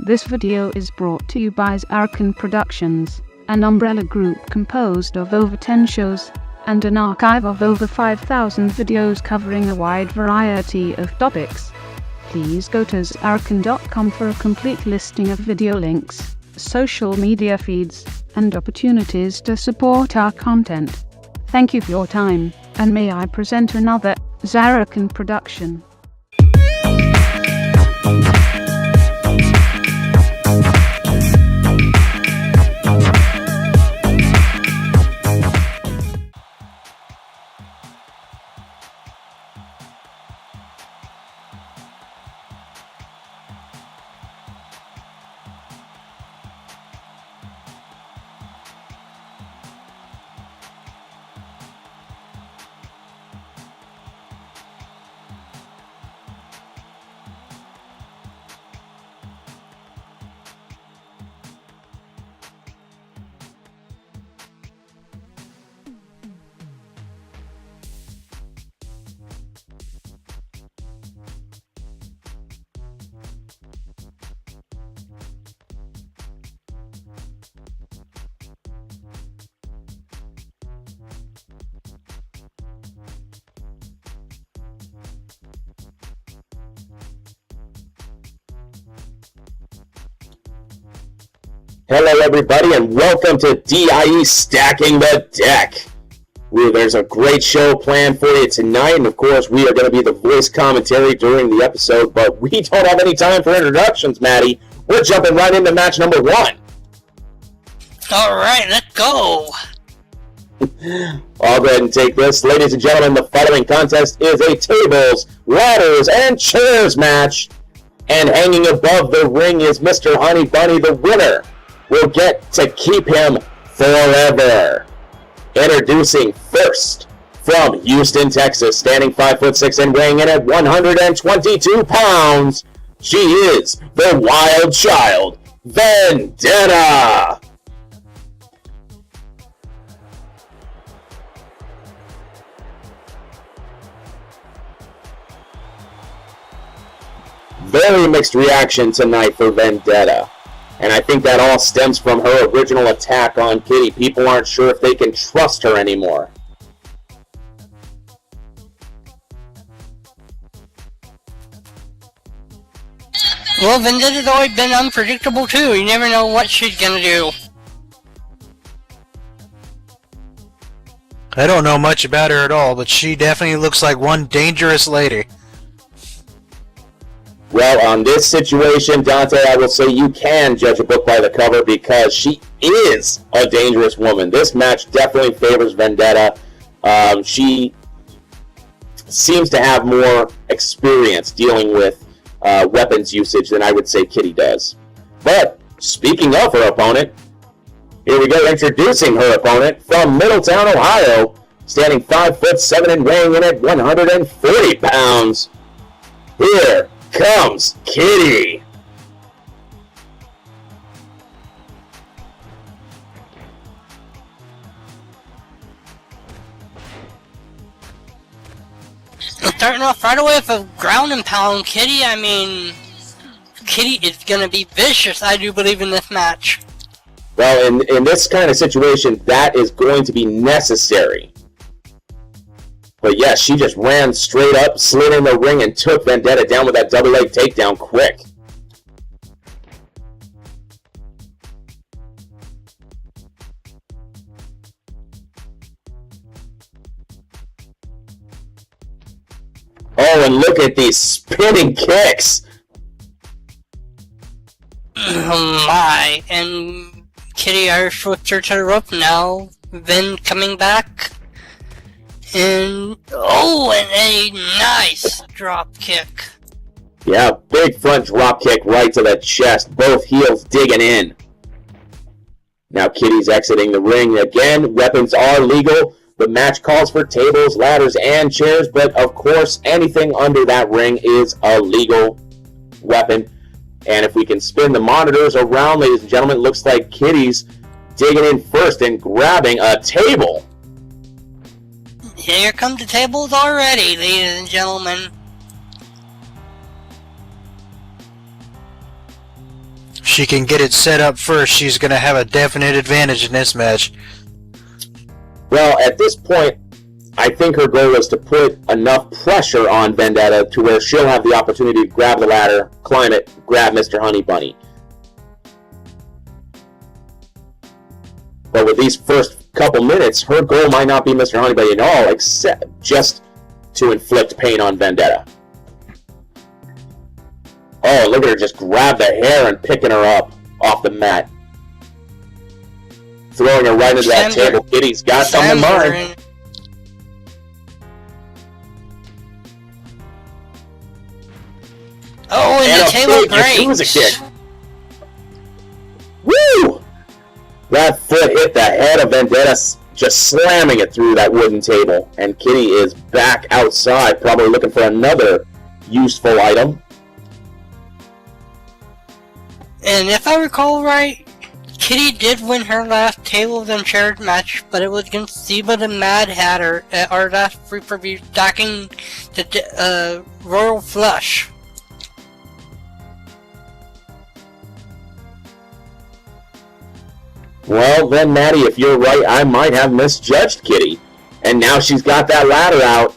This video is brought to you by Zarrakan Productions, an umbrella group composed of over 10 shows and an archive of over 5,000 videos covering a wide variety of topics. Please go to zarrakan.com for a complete listing of video links, social media feeds, and opportunities to support our content. Thank you for your time, and may I present another Zarrakan production. Hello everybody and welcome to DIE Stacking the Deck. There's a great show planned for you tonight, and of course we are going to be the voice commentary during the episode, but we don't have any time for introductions, Maddie. We're jumping right into match number 1. Alright, let's go! I'll go ahead and take this. Ladies and gentlemen, the following contest is a tables, ladders, and chairs match, and hanging above the ring is Mr. Honey Bunny, the winner. We'll get to keep him forever. Introducing first, from Houston, Texas, standing 5'6" and weighing in at 122 pounds, she is the Wild Child, Vendetta. Very mixed reaction tonight for Vendetta. And I think that all stems from her original attack on Kitty. People aren't sure if they can trust her anymore. Well, Vendetta's always been unpredictable too. You never know what she's gonna do. I don't know much about her at all, but she definitely looks like one dangerous lady. Well, on this situation, Dante, I will say you can judge a book by the cover because she is a dangerous woman. This match definitely favors Vendetta. She seems to have more experience dealing with weapons usage than I would say Kitty does. But, speaking of her opponent, here we go, introducing her opponent from Middletown, Ohio, standing 5'7" and weighing in at 140 pounds. Here comes Kitty. Starting off right away with a ground and pound, Kitty. I mean, Kitty is gonna be vicious, I do believe, in this match. Well, in this kind of situation, that is going to be necessary. But yes, she just ran straight up, slid in the ring, and took Vendetta down with that double leg takedown quick. Oh, and look at these spinning kicks. Oh my, and Kitty Irish whipped her to the rope now. Vin coming back. And a nice drop kick. Yeah, big front drop kick right to the chest. Both heels digging in. Now Kitty's exiting the ring again. Weapons are legal. The match calls for tables, ladders, and chairs, but of course anything under that ring is a legal weapon. And if we can spin the monitors around, ladies and gentlemen, it looks like Kitty's digging in first and grabbing a table. Here come the tables already, ladies and gentlemen. she can get it set up first, she's going to have a definite advantage in this match. Well, at this point, I think her goal is to put enough pressure on Vendetta to where she'll have the opportunity to grab the ladder, climb it, grab Mr. Honey Bunny. But with these first couple minutes, her goal might not be Mr. Honey Bunny at all, except just to inflict pain on Vendetta. Oh, look at her just grab the hair and picking her up off the mat. Throwing her right into that table. Kitty's got something in mind. Oh, and the table breaks. Kick. Woo! That foot hit the head of Vendetta, just slamming it through that wooden table. And Kitty is back outside, probably looking for another useful item. And if I recall right, Kitty did win her last tables and chairs match, but it was against Zeba the Mad Hatter at our last free preview, stacking the Royal Flush. Well, then, Maddie, if you're right, I might have misjudged Kitty. And now she's got that ladder out.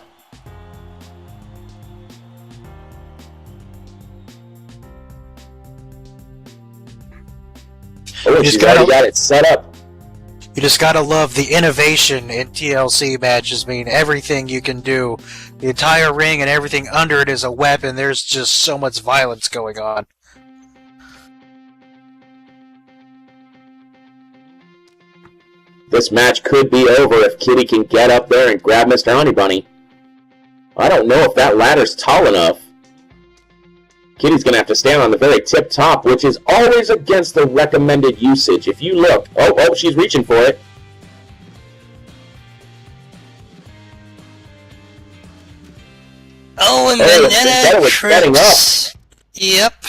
Oh, she's already got it set up. You just gotta love the innovation in TLC matches. I mean, everything you can do. The entire ring and everything under it is a weapon. There's just so much violence going on. This match could be over if Kitty can get up there and grab Mr. Honey Bunny. I don't know if that ladder's tall enough. Kitty's going to have to stand on the very tip top, which is always against the recommended usage. If you look... Oh, she's reaching for it. Oh, and Vendetta was getting up. Yep.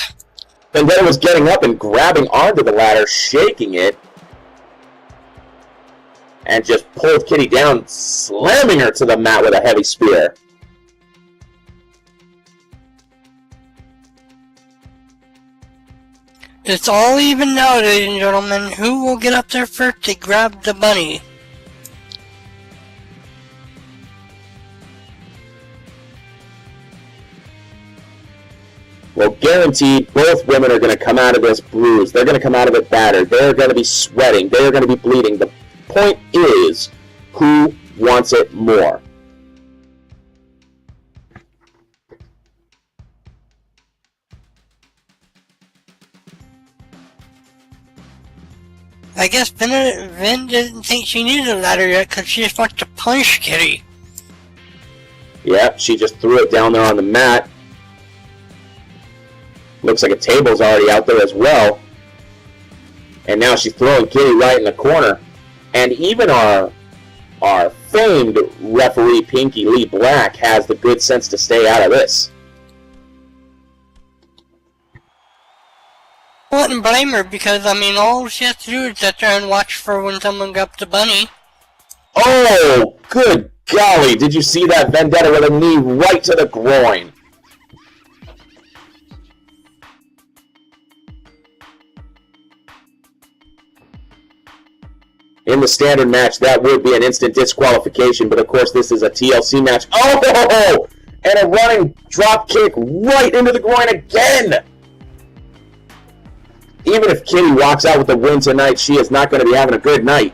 Vendetta was getting up and grabbing onto the ladder, shaking it. And just pulled Kitty down, slamming her to the mat with a heavy spear. It's all even now, ladies and gentlemen. Who will get up there first to grab the bunny? Well, guaranteed, both women are going to come out of this bruised. They're going to come out of it battered. They're going to be sweating. They're going to be bleeding. The point is, who wants it more? I guess Vin didn't think she needed a ladder yet because she just wants to punch Kitty. Yeah, she just threw it down there on the mat. Looks like a table's already out there as well. And now she's throwing Kitty right in the corner. And even our famed referee, Pinky Lee Black, has the good sense to stay out of this. I wouldn't blame her because, I mean, all she has to do is sit there and watch for when someone grabs the bunny. Oh, good golly. Did you see that? Vendetta with a knee right to the groin. In the standard match, that would be an instant disqualification, but of course this is a TLC match. Oh! And a running drop kick right into the groin again! Even if Kitty walks out with the win tonight, she is not going to be having a good night.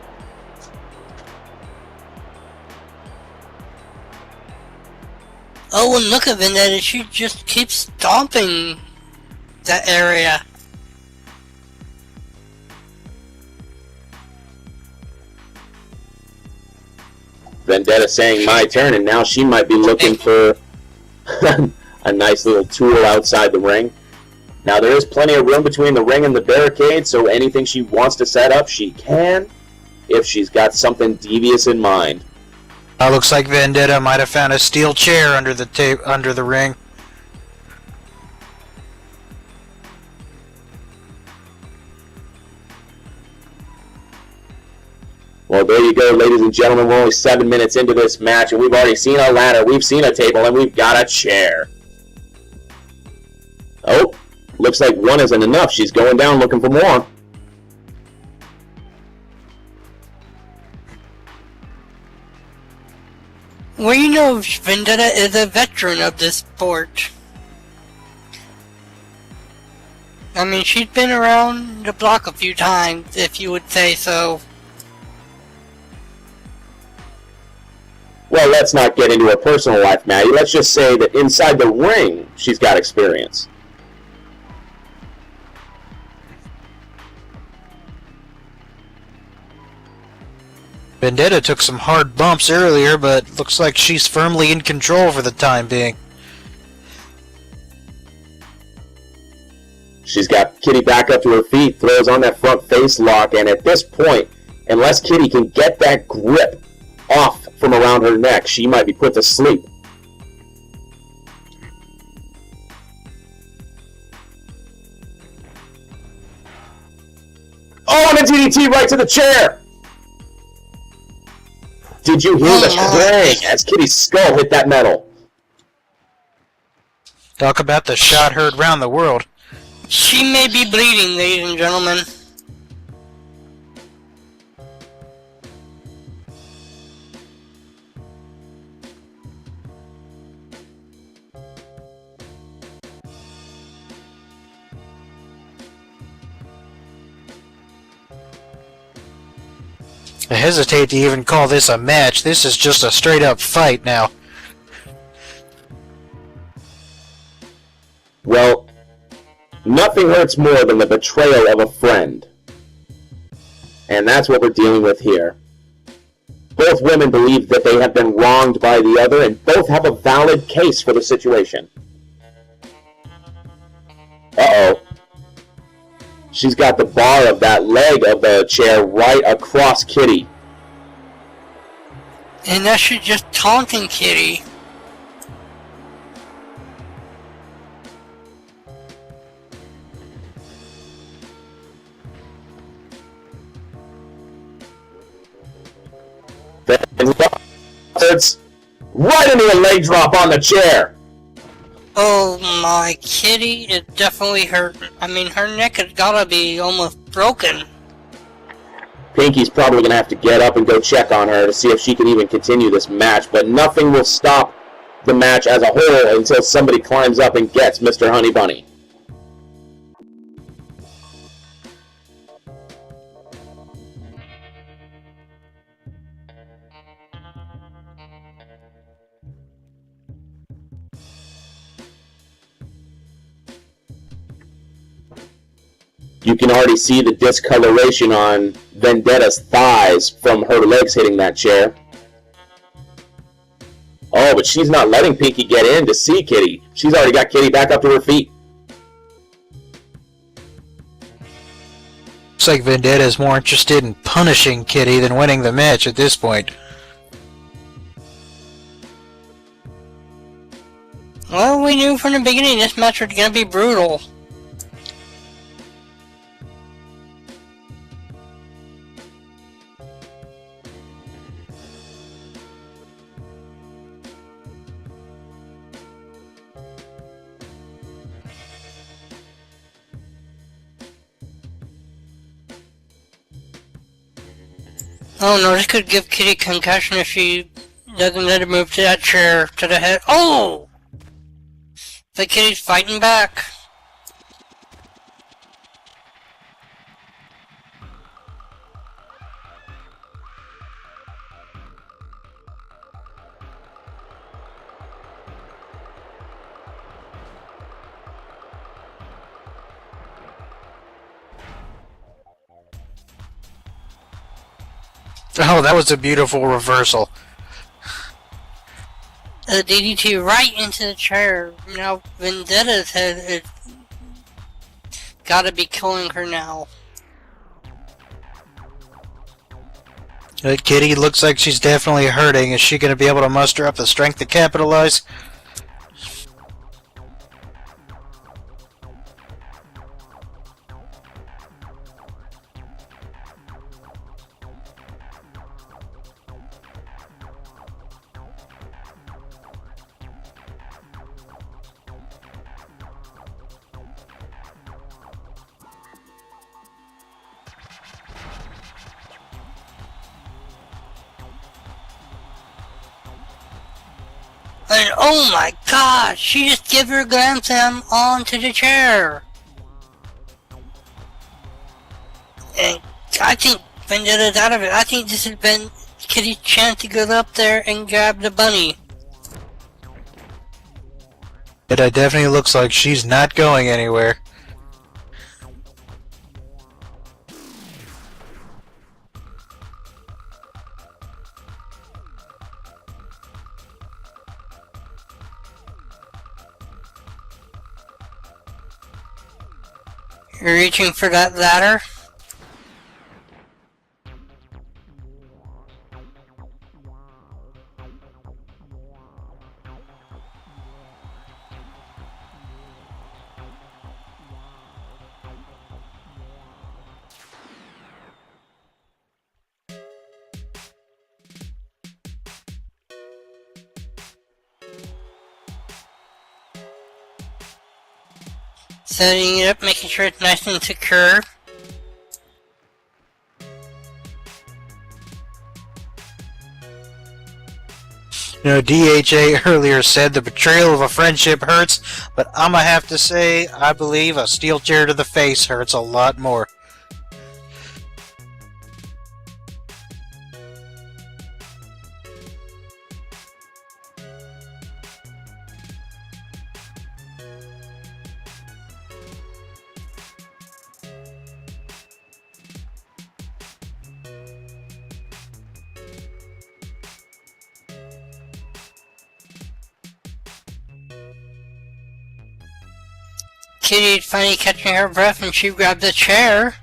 Oh, and look at Vendetta, she just keeps stomping that area. Vendetta saying my turn, and now she might be looking for a nice little tool outside the ring. Now there is plenty of room between the ring and the barricade, so anything she wants to set up, she can, if she's got something devious in mind. Looks like Vendetta might have found a steel chair under the ring. Well, there you go, ladies and gentlemen. We're only 7 minutes into this match, and we've already seen a ladder, we've seen a table, and we've got a chair. Oh, looks looks like one isn't enough. She's going down looking for more. We know Vendetta is a veteran of this sport. I mean, she's been around the block a few times, if you would say so. Well, let's not get into her personal life, Maddie. Let's just say that inside the ring, she's got experience. Vendetta took some hard bumps earlier, but looks like she's firmly in control for the time being. She's got Kitty back up to her feet, throws on that front face lock, and at this point, unless Kitty can get that grip off from around her neck, she might be put to sleep. Oh, and a DDT right to the chair! Did you hear the clang as Kitty's skull hit that metal? Talk about the shot heard round the world. She may be bleeding, ladies and gentlemen. I hesitate to even call this a match. This is just a straight-up fight now. Well, nothing hurts more than the betrayal of a friend. And that's what we're dealing with here. Both women believe that they have been wronged by the other, and both have a valid case for the situation. Uh-oh. She's got the bar of that leg of the chair right across Kitty. And that she's just taunting Kitty. Then it's right into a leg drop on the chair. Oh my, Kitty is definitely hurt. I mean, her neck has gotta be almost broken. Pinky's probably going to have to get up and go check on her to see if she can even continue this match, but nothing will stop the match as a whole until somebody climbs up and gets Mr. Honey Bunny. You can already see the discoloration on Vendetta's thighs from her legs hitting that chair. Oh, but she's not letting Pinky get in to see Kitty. She's already got Kitty back up to her feet. Looks like Vendetta's more interested in punishing Kitty than winning the match at this point. Well, we knew from the beginning this match was gonna be brutal. Oh no, this could give Kitty concussion if she doesn't let her move to that chair to the head. Oh! The Kitty's fighting back. Oh, that was a beautiful reversal. The DDT right into the chair. Now Vendetta's head is gotta be killing her now. Kitty looks like she's definitely hurting. Is she going to be able to muster up the strength to capitalize? And oh my god, she just gave her Glam Slam onto the chair. And I think Vendetta's out of it. I think this has been Kitty's chance to get up there and grab the bunny. It definitely looks like she's not going anywhere. You're reaching for that ladder? Setting it up, making sure it's nice and secure. You know, DHA earlier said the betrayal of a friendship hurts, but I'ma have to say, I believe a steel chair to the face hurts a lot more. Kitty finally catching her breath and she grabbed the chair.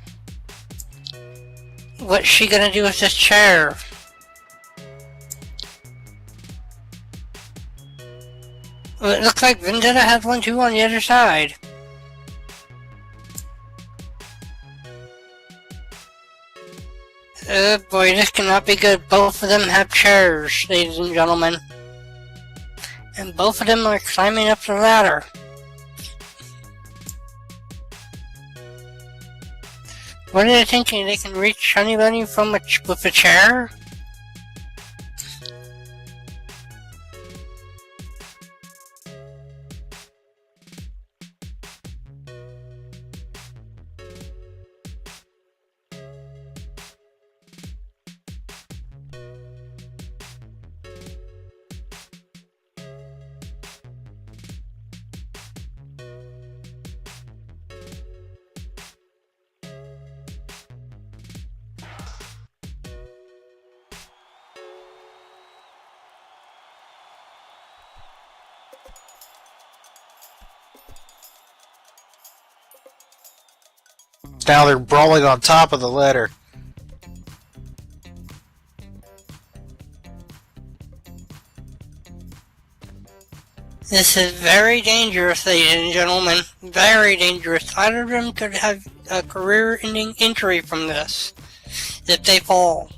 What's she gonna do with this chair? Well, it looks like Vendetta has one too on the other side. Oh boy, this cannot be good. Both of them have chairs, ladies and gentlemen. And both of them are climbing up the ladder. What are they thinking? They can reach Honey Bunny from with a chair? Now they're brawling on top of the ladder. This is very dangerous, ladies and gentlemen. Very dangerous. Either of them could have a career-ending injury from this if they fall.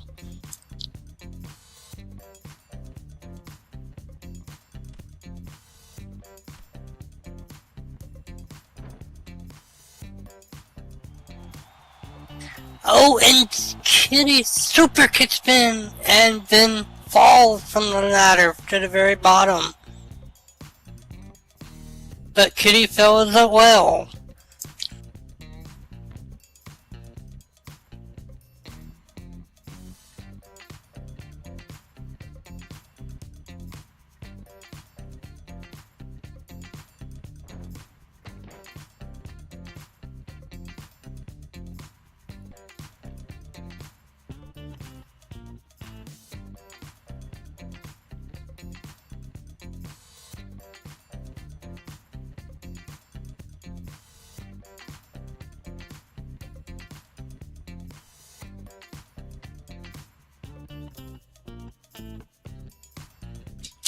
Oh, and Kitty super kick spin and then falls from the ladder to the very bottom. But Kitty fell as well.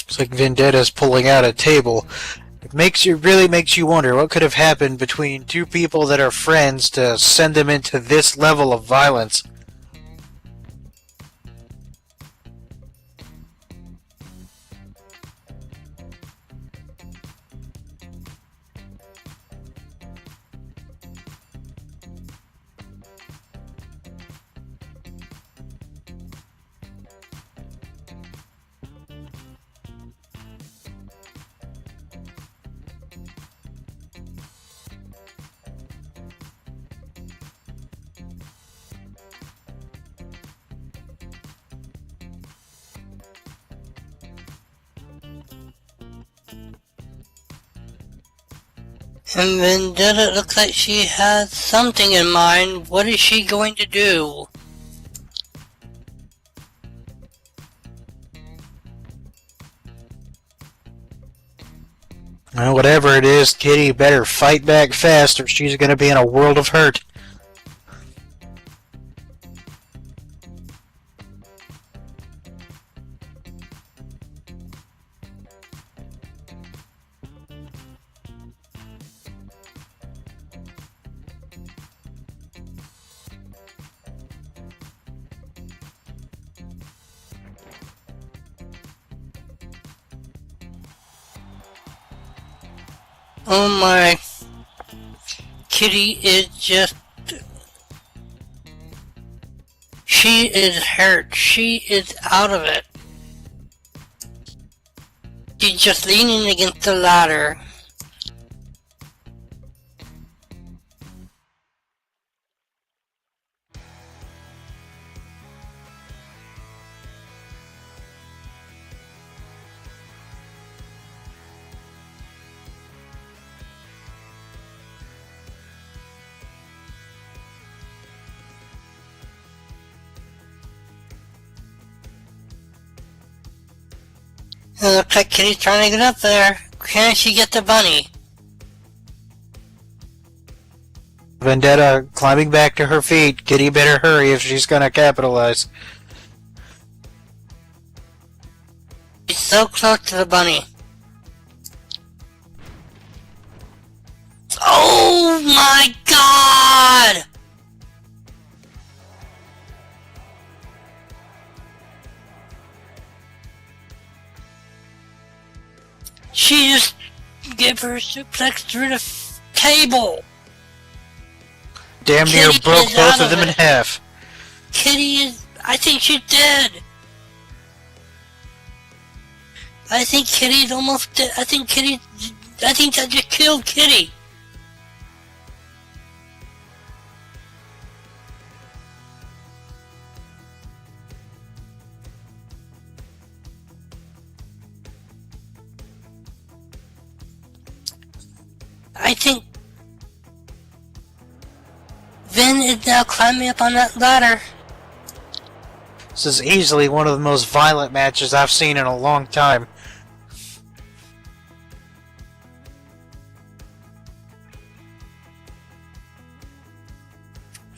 Looks like Vendetta's pulling out a table. Really makes you wonder what could have happened between two people that are friends to send them into this level of violence. And Vendetta looks like she has something in mind. What is she going to do? Well, whatever it is, Kitty better fight back fast or she's gonna be in a world of hurt. Oh my. Kitty is just... She is hurt. She is out of it. She's just leaning against the ladder. It looks like Kitty's trying to get up there. Can she get the bunny? Vendetta climbing back to her feet. Kitty better hurry if she's gonna capitalize. She's so close to the bunny. Oh my god! She just gave her a suplex through the table. Damn near Kitty broke is both out of them of in it. half. Kitty is... I think she's dead. I think Kitty's almost dead. I think that just killed Kitty. I think Vin is now climbing up on that ladder. This is easily one of the most violent matches I've seen in a long time.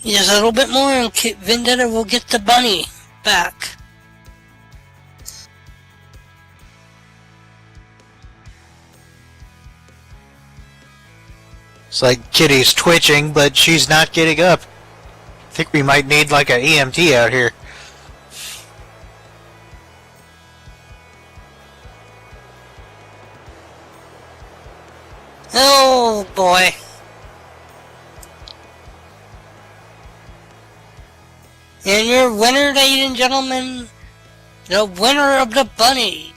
Just a little bit more and Vendetta will get the bunny back. It's like Kitty's twitching, but she's not getting up. I think we might need like an EMT out here. Oh boy. And your winner, ladies and gentlemen, the winner of the bunny,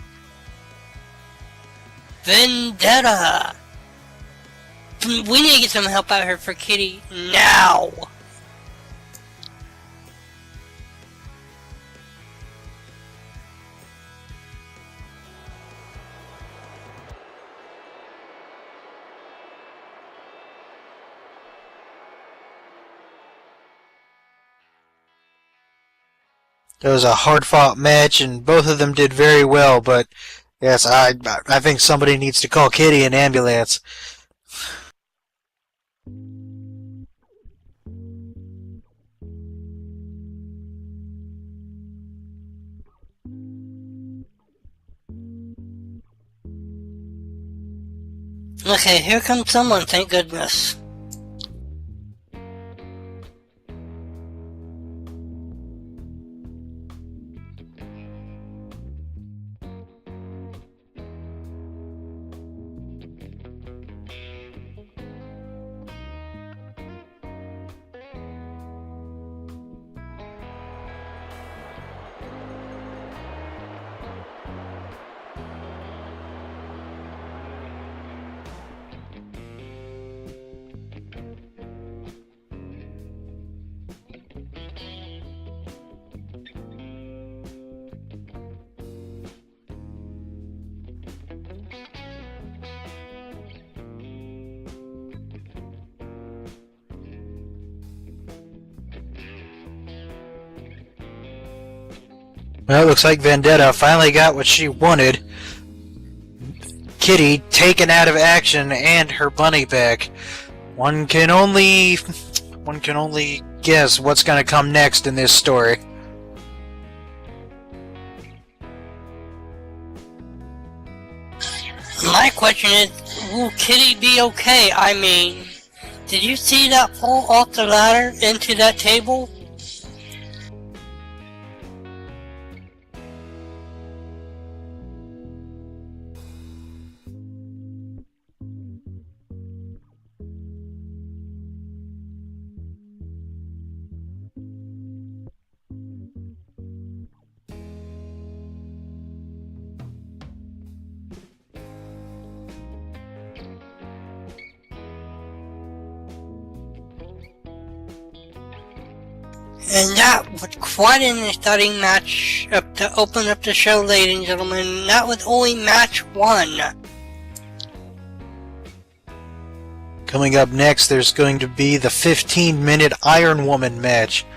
Vendetta. We need to get some help out here for Kitty now. It was a hard-fought match, and both of them did very well, but yes, I think somebody needs to call Kitty an ambulance. Okay, here comes someone, thank goodness. Well, it looks like Vendetta finally got what she wanted. Kitty taken out of action and her bunny back. One can only guess what's going to come next in this story. My question is, will Kitty be okay? I mean, did you see that fall off the ladder into that table? And that was quite an exciting match up to open up the show, ladies and gentlemen. That was only match 1. Coming up next, there's going to be the 15-minute Iron Woman match.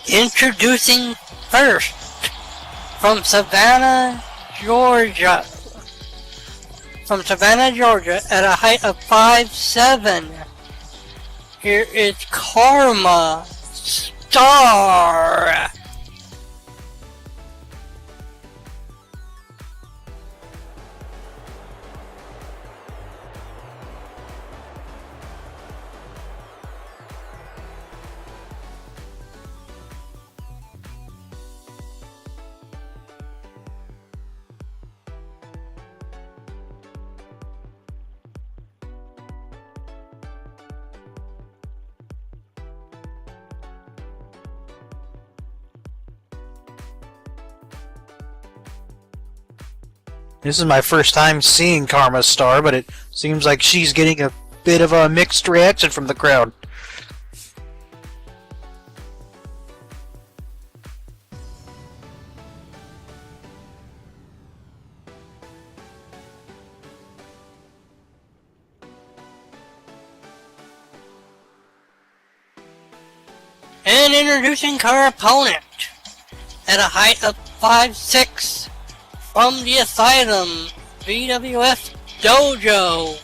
Introducing first, from Savannah, Georgia. At a height of 5'7". Here is Karma Star. This is my first time seeing Karma Star, but it seems like she's getting a bit of a mixed reaction from the crowd. And introducing her opponent, at a height of 5'6", from the Asylum, VWS Dojo.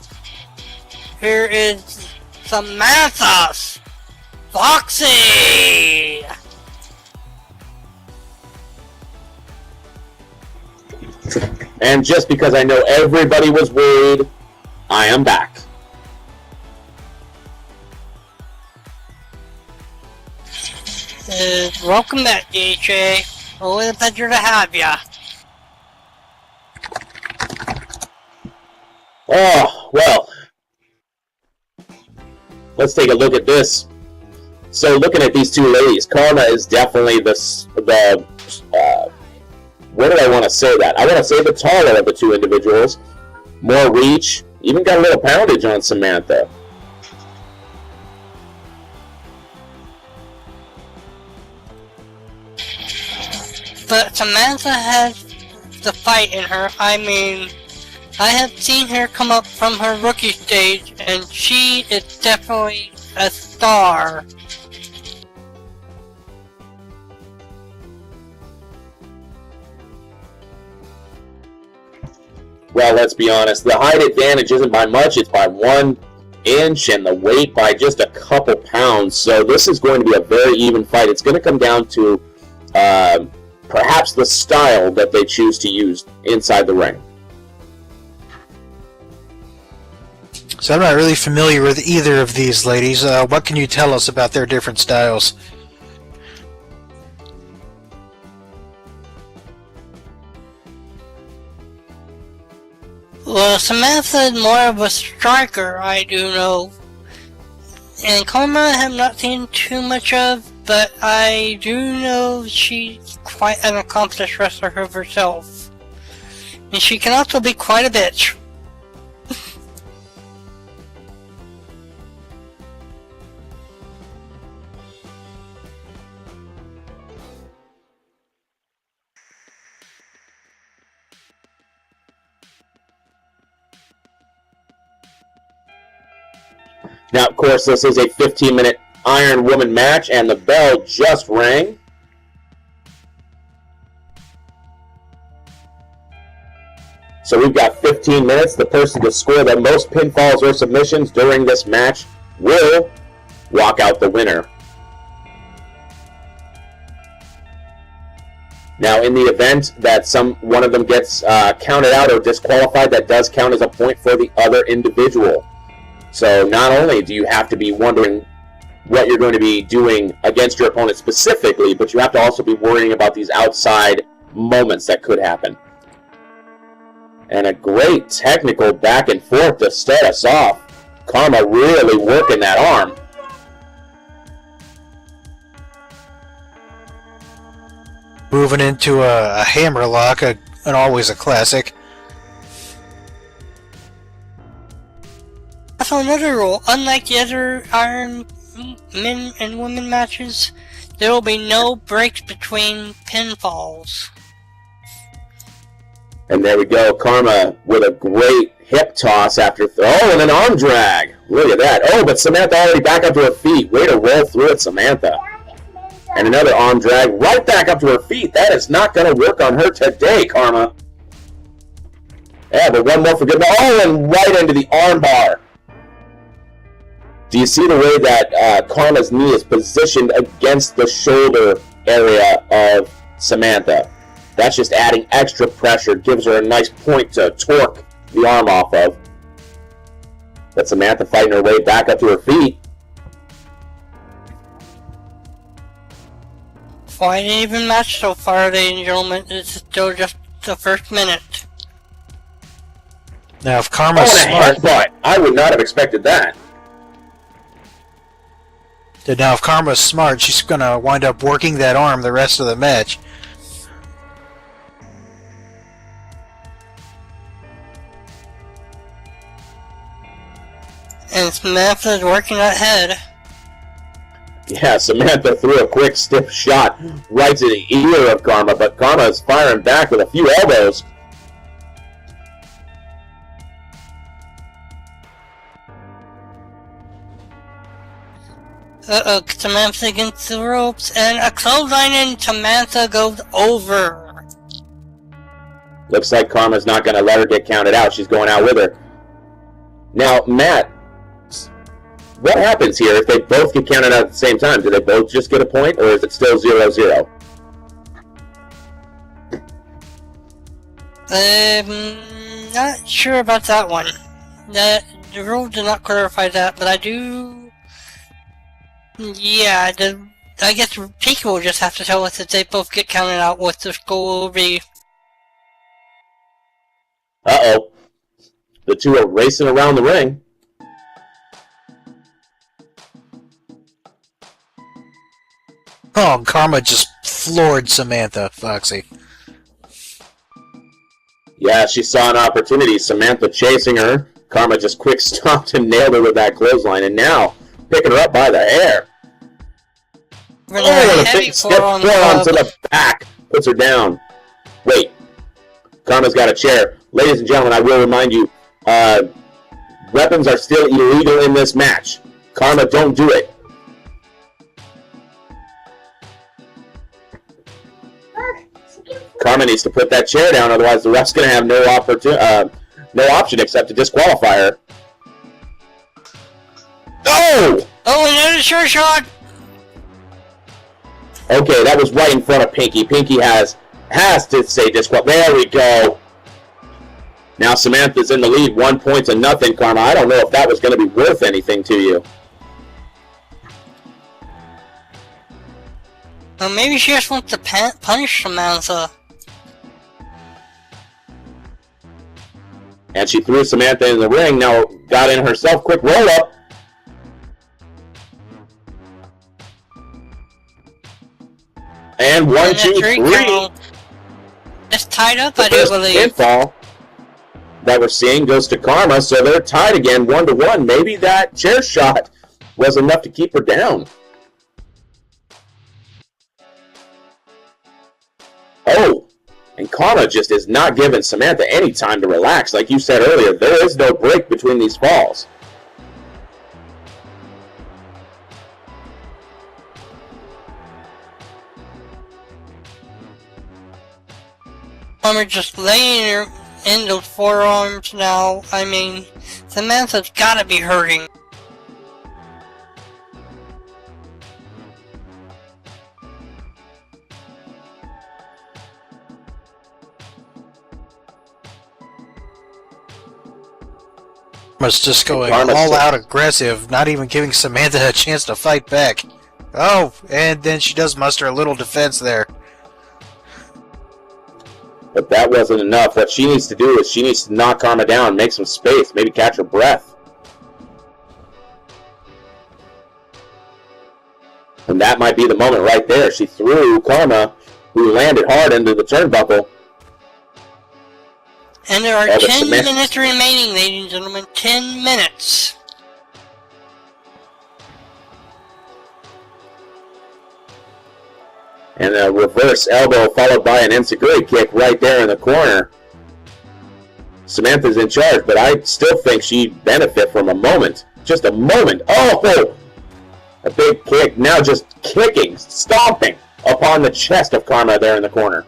Here is Samantha Foxy. And just because I know everybody was worried, I am back. Welcome back, DHA. Always a pleasure to have ya. Oh, well. Let's take a look at this. So, looking at these two ladies, Karma is definitely where did I want to say that? I want to say the taller of the two individuals. More reach. Even got a little poundage on Samantha. But Samantha has the fight in her. I mean, I have seen her come up from her rookie stage, and she is definitely a star. Well, let's be honest. The height advantage isn't by much. It's by 1 inch, and the weight by just a couple pounds. So this is going to be a very even fight. It's going to come down to perhaps the style that they choose to use inside the ring. So I'm not really familiar with either of these ladies. What can you tell us about their different styles? Well, Samantha is more of a striker, I do know. And Karma I have not seen too much of, but I do know she's quite an accomplished wrestler herself. And she can also be quite a bitch. Now, of course, this is a 15-minute Iron Woman match, and the bell just rang. So we've got 15 minutes. The person to score the most pinfalls or submissions during this match will walk out the winner. Now, in the event that one of them gets counted out or disqualified, that does count as a point for the other individual. So not only do you have to be wondering what you're going to be doing against your opponent specifically, but you have to also be worrying about these outside moments that could happen. And a great technical back and forth to start us off. Karma really working that arm. Moving into a hammerlock, and always a classic. Also, another rule, unlike the other Iron Men and Women matches, there will be no breaks between pinfalls. And there we go, Karma with a great hip toss after and an arm drag. Look at that. Oh, but Samantha already back up to her feet. Way to roll through it, Samantha. And another arm drag right back up to her feet. That is not going to work on her today, Karma. Yeah, but one more for good. Oh, and right into the arm bar. Do you see the way that Karma's knee is positioned against the shoulder area of Samantha? That's just adding extra pressure, gives her a nice point to torque the arm off of. But Samantha fighting her way back up to her feet. Quite an even match so far, ladies and gentlemen. It's still just the first minute. Now, if Karma's smart, headbutt. I would not have expected that. Now, if Karma's smart, she's going to wind up working that arm the rest of the match. And Samantha's working that head. Yeah, Samantha threw a quick stiff shot right to the ear of Karma, but Karma is firing back with a few elbows. Samantha against the ropes, and a clothesline, and Samantha goes over. Looks like Karma's not going to let her get counted out. She's going out with her. Now, Matt, what happens here if they both get counted out at the same time? Do they both just get a point, or is it still 0-0? Not sure about that one. The rule did not clarify that, but I do... Yeah, I guess people will just have to tell us if they both get counted out what the score will be. Uh-oh. The two are racing around the ring. Oh, Karma just floored Samantha, Foxy. Yeah, she saw an opportunity. Samantha chasing her. Karma just quick stopped and nailed her with that clothesline. And now, picking her up by the hair. Oh, a big stiff forearm to the back. Puts her down. Wait. Karma's got a chair. Ladies and gentlemen, I will remind you, weapons are still illegal in this match. Karma, don't do it. Karma needs to put that chair down, otherwise the ref's going to have no no option except to disqualify her. Oh! Oh, another sure shot! Okay, that was right in front of Pinky. Pinky has to say disqualify. There we go. Now Samantha's in the lead, 1 point to nothing, Karma. I don't know if that was going to be worth anything to you. Well, maybe she just wants to punish Samantha. And she threw Samantha in the ring. Now got in herself. Quick roll up. And 1, 2, 3. Just tied up, The I do first believe. pinfall that we're seeing goes to Karma, so they're tied again, 1-1. Maybe that chair shot was enough to keep her down. Oh, and Karma just is not giving Samantha any time to relax. Like you said earlier, there is no break between these falls. Karma just laying her in those forearms now. I mean, Samantha's gotta be hurting. Karma's just going Karma's all out aggressive, not even giving Samantha a chance to fight back. Oh, and then she does muster a little defense there. But that wasn't enough. What she needs to do is she needs to knock Karma down, make some space, maybe catch her breath. And that might be the moment right there. She threw Karma, who landed hard into the turnbuckle. And there are Oh, the 10 cement. minutes remaining, ladies and gentlemen. 10 minutes. And a reverse elbow followed by an enziguri kick right there in the corner. Samantha's in charge, but I still think she'd benefit from a moment. Just a moment. Oh! A big kick. Now just kicking, stomping upon the chest of Karma there in the corner.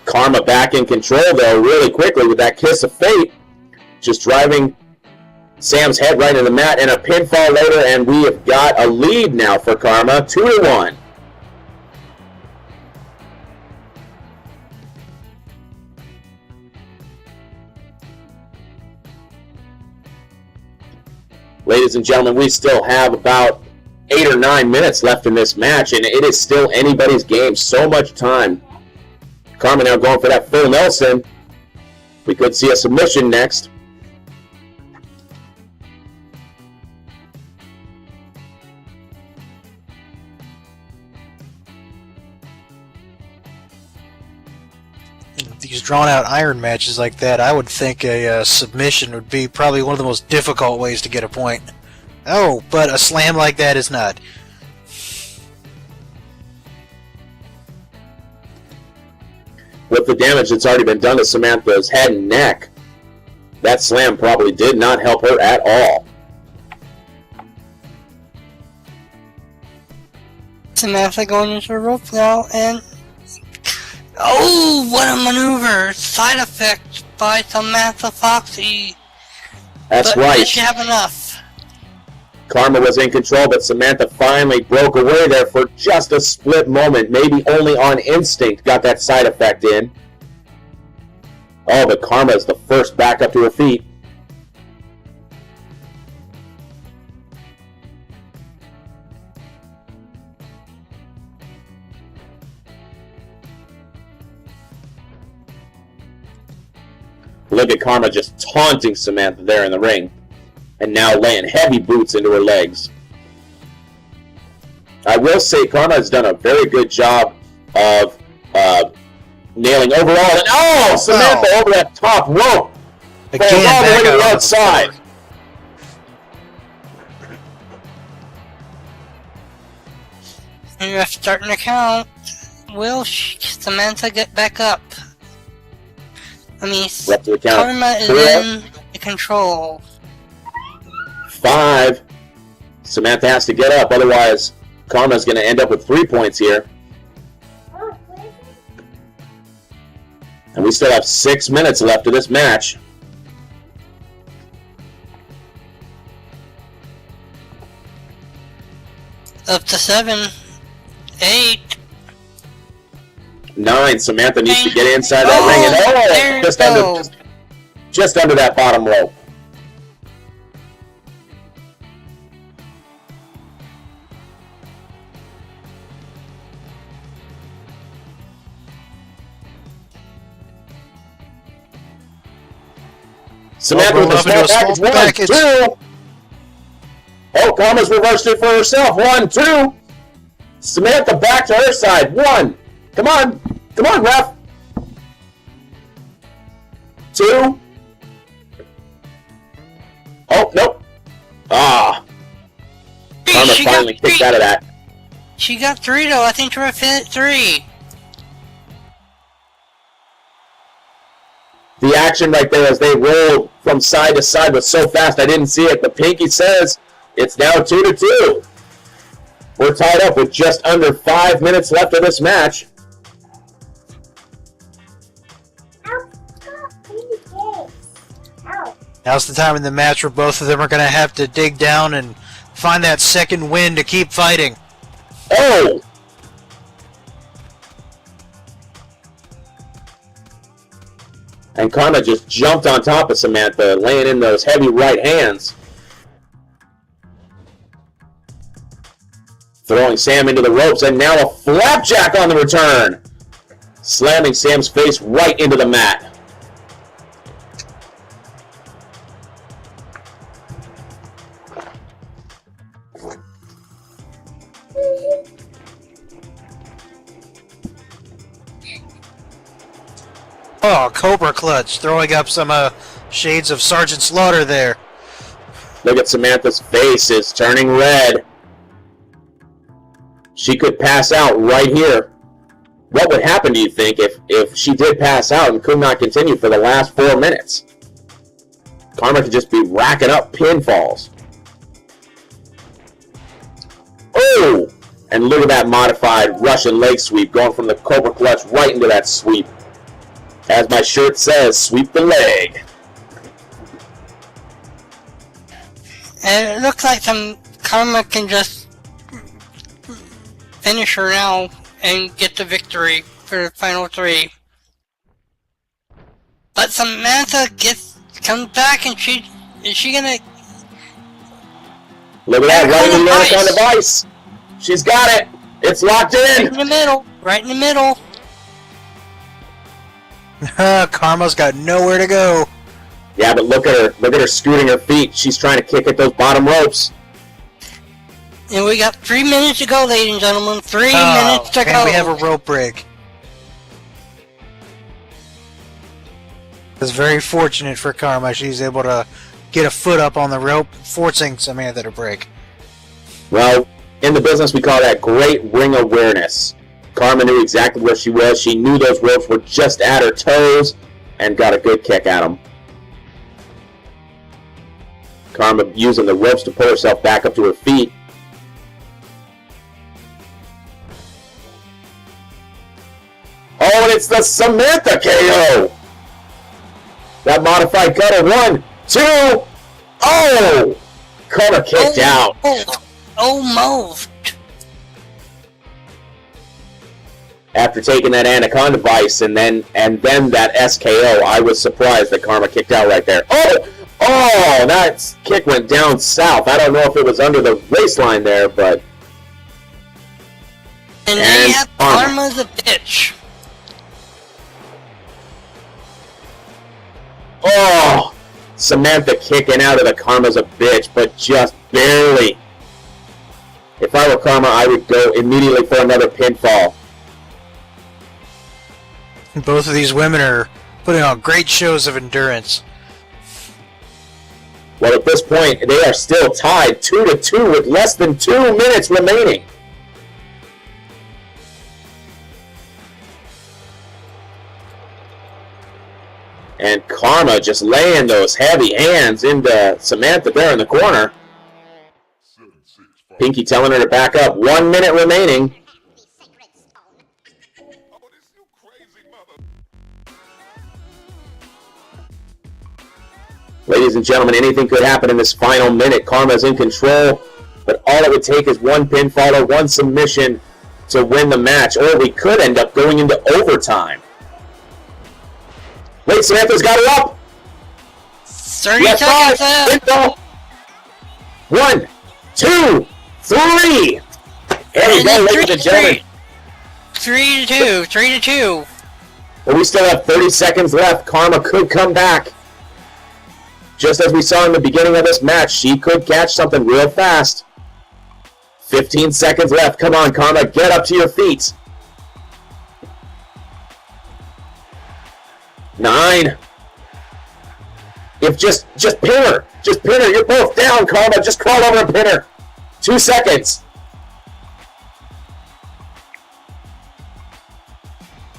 Karma back in control, though, really quickly with that kiss of fate. Just driving Sam's head right in the mat, and a pinfall later, and we have got a lead now for Karma, 2-1. Ladies and gentlemen, we still have about 8 or 9 minutes left in this match, and it is still anybody's game. So much time. Karma now going for that full Nelson. We could see a submission next. In these drawn-out iron matches like that, I would think a submission would be probably one of the most difficult ways to get a point. Oh, but a slam like that is not. With the damage that's already been done to Samantha's head and neck, that slam probably did not help her at all. Samantha going into the rope now, and oh, what a maneuver! Side effect by Samantha Foxy. That's But right. did she have enough? Karma was in control, but Samantha finally broke away there for just a split moment. Maybe only on instinct got that side effect in. Oh, but Karma is the first back up to her feet. Look at Karma just taunting Samantha there in the ring. And now laying heavy boots into her legs. I will say Karma has done a very good job of nailing overall. And oh, Samantha over that top rope. Again, Falls all the way back to out the on the outside. floor. And you're starting to count. Will Samantha get back up? I mean, We're up to the count. Karma is 4, in control. 5. Samantha has to get up, otherwise Karma's going to end up with 3 points here. And we still have 6 minutes left of this match. Up to 7, 8. 9. Samantha needs to get inside that ring, and just under that bottom rope. Samantha with a small package. 1, 2. Oh, Karma's reversed it for herself. 1, 2. Samantha back to her side. 1. Come on. Come on, ref. 2. Oh, nope. Ah. Karma finally kicked out of that. She got 3 though. I think we're at 3. The action right there as they rolled from side to side was so fast I didn't see it. But Pinky says it's now 2-2. We're tied up with just under 5 minutes left of this match. Now's the time in the match where both of them are going to have to dig down and find that second win to keep fighting. Oh! And Karma just jumped on top of Samantha, laying in those heavy right hands. Throwing Sam into the ropes, and now a flapjack on the return. Slamming Sam's face right into the mat. Oh, Cobra Clutch, throwing up some shades of Sergeant Slaughter there. Look at Samantha's face, it's turning red. She could pass out right here. What would happen, do you think, if she did pass out and could not continue for the last 4 minutes? Karma could just be racking up pinfalls. Oh! And look at that modified Russian leg sweep going from the Cobra Clutch right into that sweep. As my shirt says, sweep the leg. And it looks like some Karma can just finish her now and get the victory for the final 3. But Samantha comes back, and is she gonna? Look at that, right in the Anaconda Vice. She's got it. It's locked in. Right in the middle. Right in the middle. Karma's got nowhere to go. Yeah, but look at her. Look at her scooting her feet. She's trying to kick at those bottom ropes. And we got 3 minutes to go, ladies and gentlemen. 3 minutes to go. And we have a rope break. It's very fortunate for Karma. She's able to get a foot up on the rope, forcing Samantha to break. Well, in the business, we call that great ring awareness. Karma knew exactly where she was. She knew those ropes were just at her toes and got a good kick at them. Karma using the ropes to pull herself back up to her feet. Oh, and it's the Samantha KO! That modified cutter. 1, 2. Oh! Karma kicked out. Almost. After taking that Anaconda Vice and then that SKO, I was surprised that Karma kicked out right there. Oh, that kick went down south. I don't know if it was under the waistline there, but... And they have Karma's a bitch. Oh, Samantha kicking out of the Karma's a bitch, but just barely. If I were Karma, I would go immediately for another pinfall. Both of these women are putting on great shows of endurance. Well, at this point, they are still tied 2-2 with less than 2 minutes remaining. And Karma just laying those heavy hands into Samantha there in the corner. Pinky telling her to back up. 1 minute remaining. Ladies and gentlemen, anything could happen in this final minute. Karma's in control, but all it would take is one pinfall or one submission to win the match, or we could end up going into overtime. Wait, Samantha's got her up. 30 seconds left. 1, 2, 3. There we go, ladies and gentlemen. 3 to 2. But we still have 30 seconds left. Karma could come back. Just as we saw in the beginning of this match, she could catch something real fast. 15 seconds left. Come on, Karma, get up to your feet. 9. If just pin her. Just pin her. You're both down, Karma. Just crawl over and pin her. 2 seconds.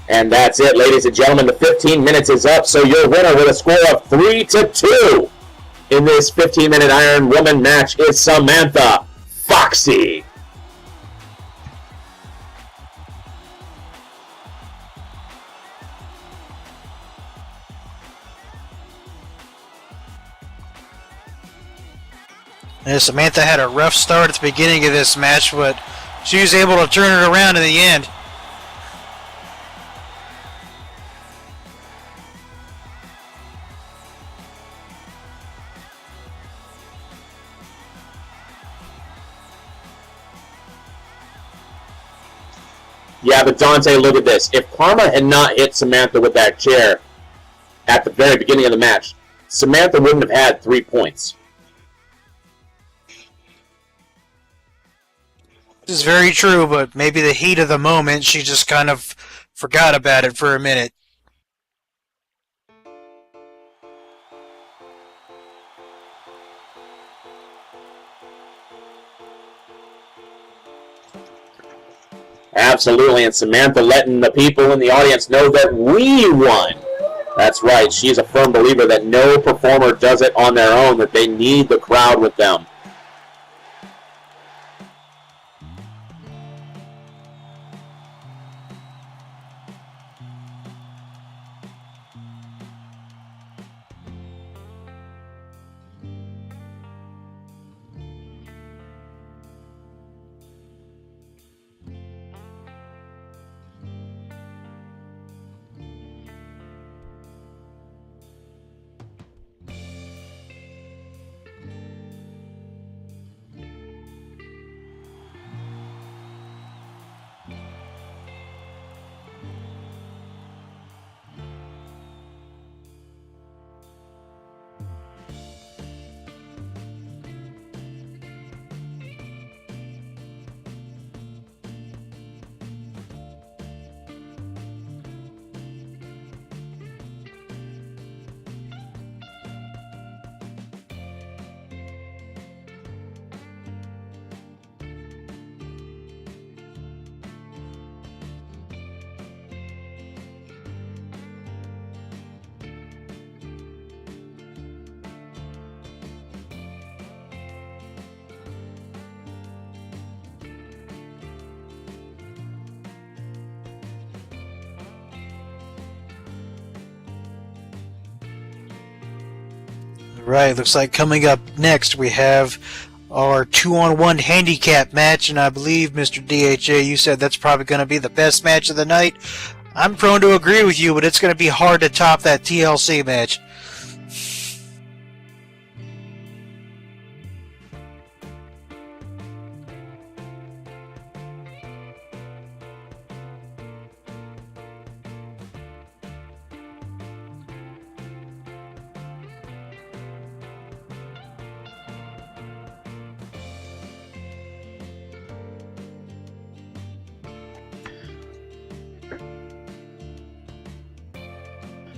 And that's it, ladies and gentlemen. The 15 minutes is up, so your winner with a score of 3-2 in this 15-minute Iron Woman match is Samantha Foxy. And Samantha had a rough start at the beginning of this match, but she was able to turn it around in the end. Yeah, but Dante, look at this. If Karma had not hit Samantha with that chair at the very beginning of the match, Samantha wouldn't have had 3 points. This is very true, but maybe the heat of the moment, she just kind of forgot about it for a minute. Absolutely, and Samantha letting the people in the audience know that we won. That's right, she's a firm believer that no performer does it on their own, that they need the crowd with them. Right, looks like coming up next we have our 2-on-1 handicap match, and I believe, Mr. DHA, you said that's probably going to be the best match of the night. I'm prone to agree with you, but it's going to be hard to top that TLC match.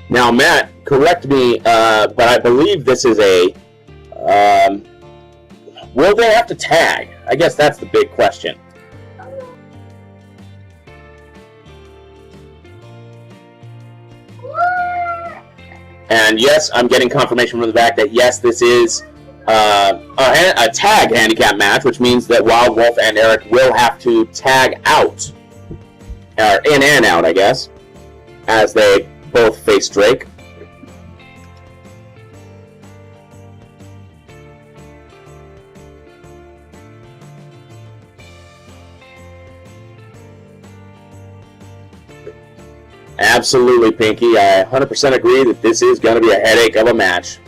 Now, Matt, correct me, but I believe this is a... will they have to tag? I guess that's the big question. And yes, I'm getting confirmation from the back that yes, this is a tag handicap match, which means that Wild Wolf and Eric will have to tag out, or in and out, I guess, as they both face Drake. Absolutely, Pinky. I 100% agree that this is going to be a headache of a match.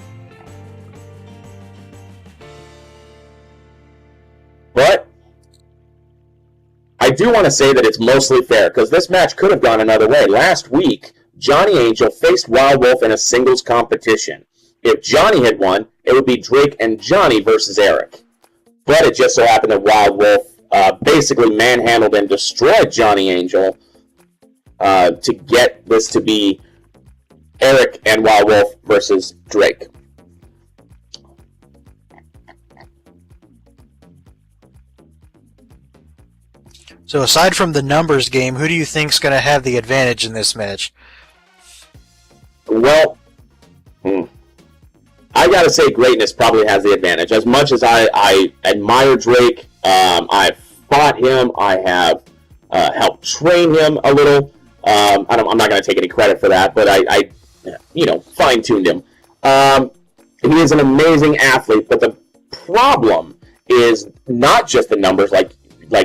But I do want to say that it's mostly fair, because this match could have gone another way. Last week, Johnny Angel faced Wild Wolf in a singles competition. If Johnny had won, it would be Drake and Johnny versus Eric. But it just so happened that Wild Wolf basically manhandled and destroyed Johnny Angel to get this to be Eric and Wild Wolf versus Drake. So aside from the numbers game, who do you think's going to have the advantage in this match? Well, I gotta say greatness probably has the advantage. As much as I admire Drake, I've fought him, I have helped train him a little. I'm not going to take any credit for that, but I fine-tuned him. He is an amazing athlete, but the problem is not just the numbers, like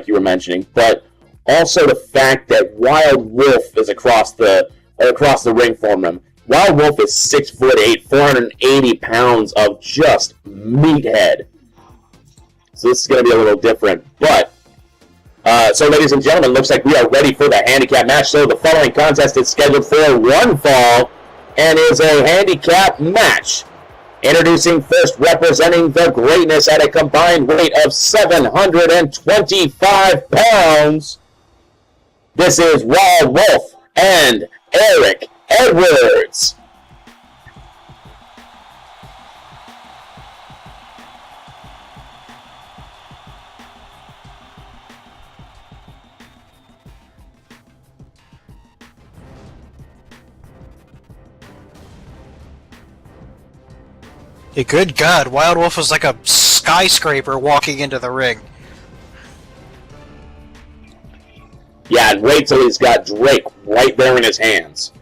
you were mentioning, but also the fact that Wild Wolf is across the ring from him. Wild Wolf is 6'8", 480 pounds of just meathead. So this is going to be a little different, but. So, ladies and gentlemen, looks like we are ready for the handicap match. So, the following contest is scheduled for one fall and is a handicap match. Introducing first, representing the greatness at a combined weight of 725 pounds. This is Wild Wolf and Eric Edwards. Hey, good God, Wild Wolf was like a skyscraper walking into the ring. Yeah, and wait till he's got Drake right there in his hands.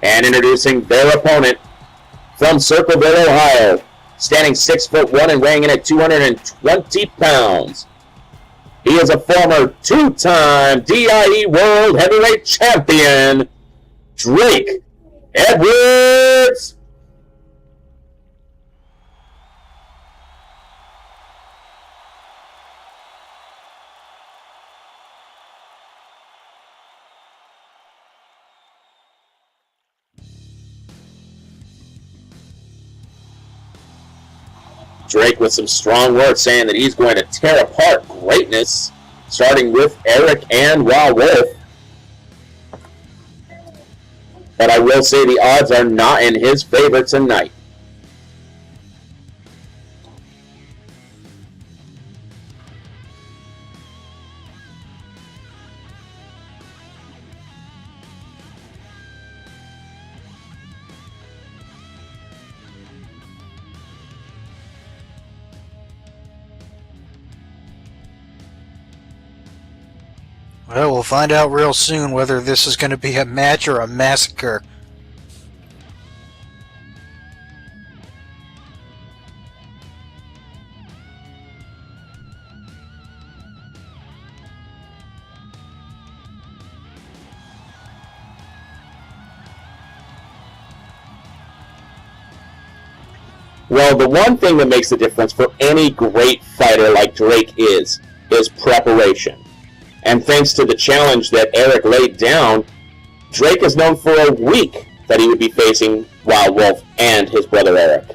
And introducing their opponent from Circleville, Ohio, standing 6'1" and weighing in at 220 pounds. He is a former two-time DIE World Heavyweight Champion, Drake Edwards. Drake with some strong words saying that he's going to tear apart greatness, starting with Eric and Wild Wolf. But I will say the odds are not in his favor tonight. Well, we'll find out real soon whether this is going to be a match or a massacre. Well, the one thing that makes the difference for any great fighter like Drake is preparation. And thanks to the challenge that Eric laid down, Drake has known for a week that he would be facing Wild Wolf and his brother Eric.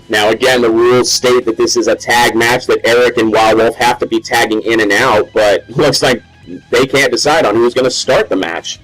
Now again, the rules state that this is a tag match, that Eric and Wild Wolf have to be tagging in and out, but it looks like they can't decide on who's going to start the match.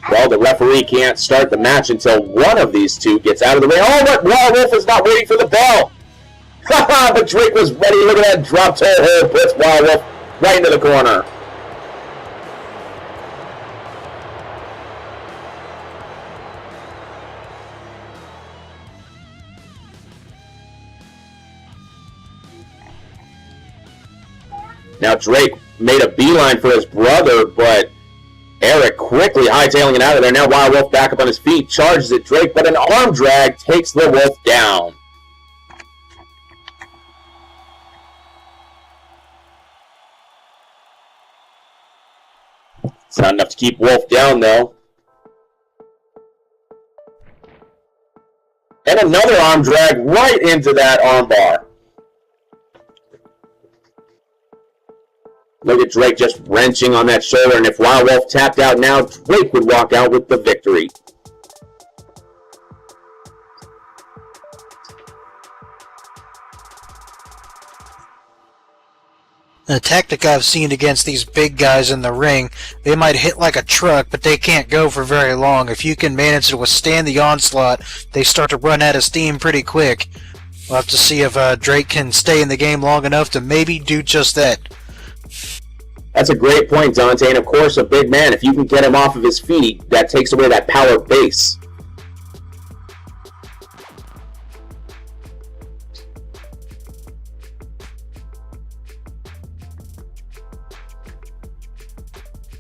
Well, the referee can't start the match until one of these two gets out of the ring. Oh, but Wild Wolf is not waiting for the bell. Haha, but Drake was ready. Look at that drop toe hold. Puts Wild Wolf right into the corner. Now Drake made a beeline for his brother, but Eric quickly hightailing it out of there. Now Wild Wolf back up on his feet, charges at Drake, but an arm drag takes the Wolf down. It's not enough to keep Wolf down, though. And another arm drag right into that armbar. Look at Drake just wrenching on that shoulder, and if Wild Wolf tapped out now, Drake would walk out with the victory. The tactic I've seen against these big guys in the ring, they might hit like a truck, but they can't go for very long. If you can manage to withstand the onslaught, they start to run out of steam pretty quick. We'll have to see if Drake can stay in the game long enough to maybe do just that. That's a great point, Dante, and of course, a big man, if you can get him off of his feet, that takes away that power base.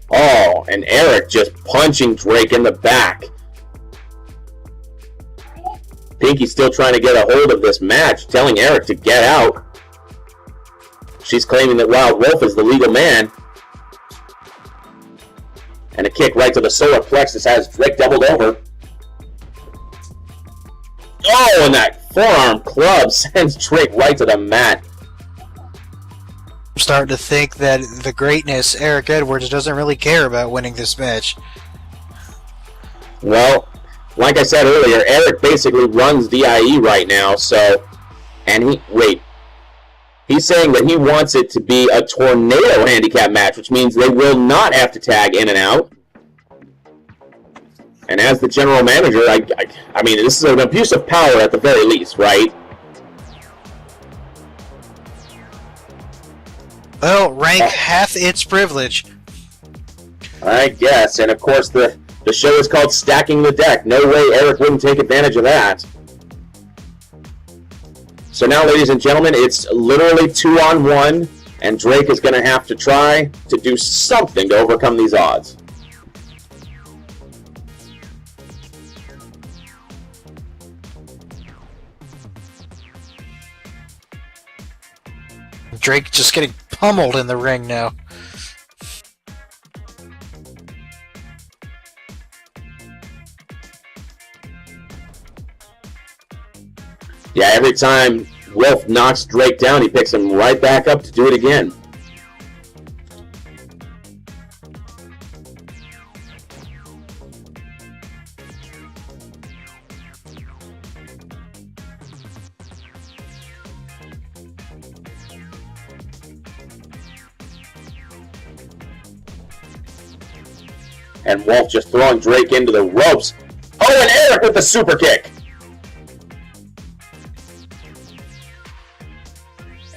Oh, and Eric just punching Drake in the back. Pinky's still trying to get a hold of this match, telling Eric to get out. She's claiming that Wild Wolf is the legal man. And a kick right to the solar plexus has Drake doubled over. Oh, and that forearm club sends Drake right to the mat. I'm starting to think that the greatness, Eric Edwards, doesn't really care about winning this match. Well, like I said earlier, Eric basically runs DIE right now, so... And he's saying that he wants it to be a tornado handicap match, which means they will not have to tag in and out. And as the general manager, I mean, this is an abuse of power at the very least, right? Well, rank hath its privilege. I guess, and of course the show is called Stacking the Deck. No way Eric wouldn't take advantage of that. So now, ladies and gentlemen, it's literally 2-on-1, and Drake is going to have to try to do something to overcome these odds. Drake just getting pummeled in the ring now. Yeah, every time Wolf knocks Drake down, he picks him right back up to do it again. And Wolf just throwing Drake into the ropes. Oh, and Eric with the super kick.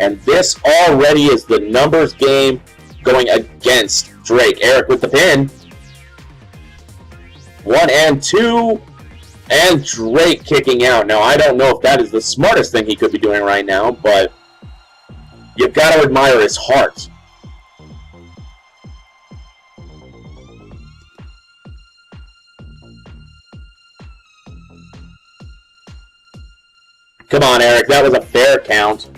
And this already is the numbers game going against Drake. Eric with the pin. 1 and 2. And Drake kicking out. Now, I don't know if that is the smartest thing he could be doing right now, but you've got to admire his heart. Come on, Eric. That was a fair count.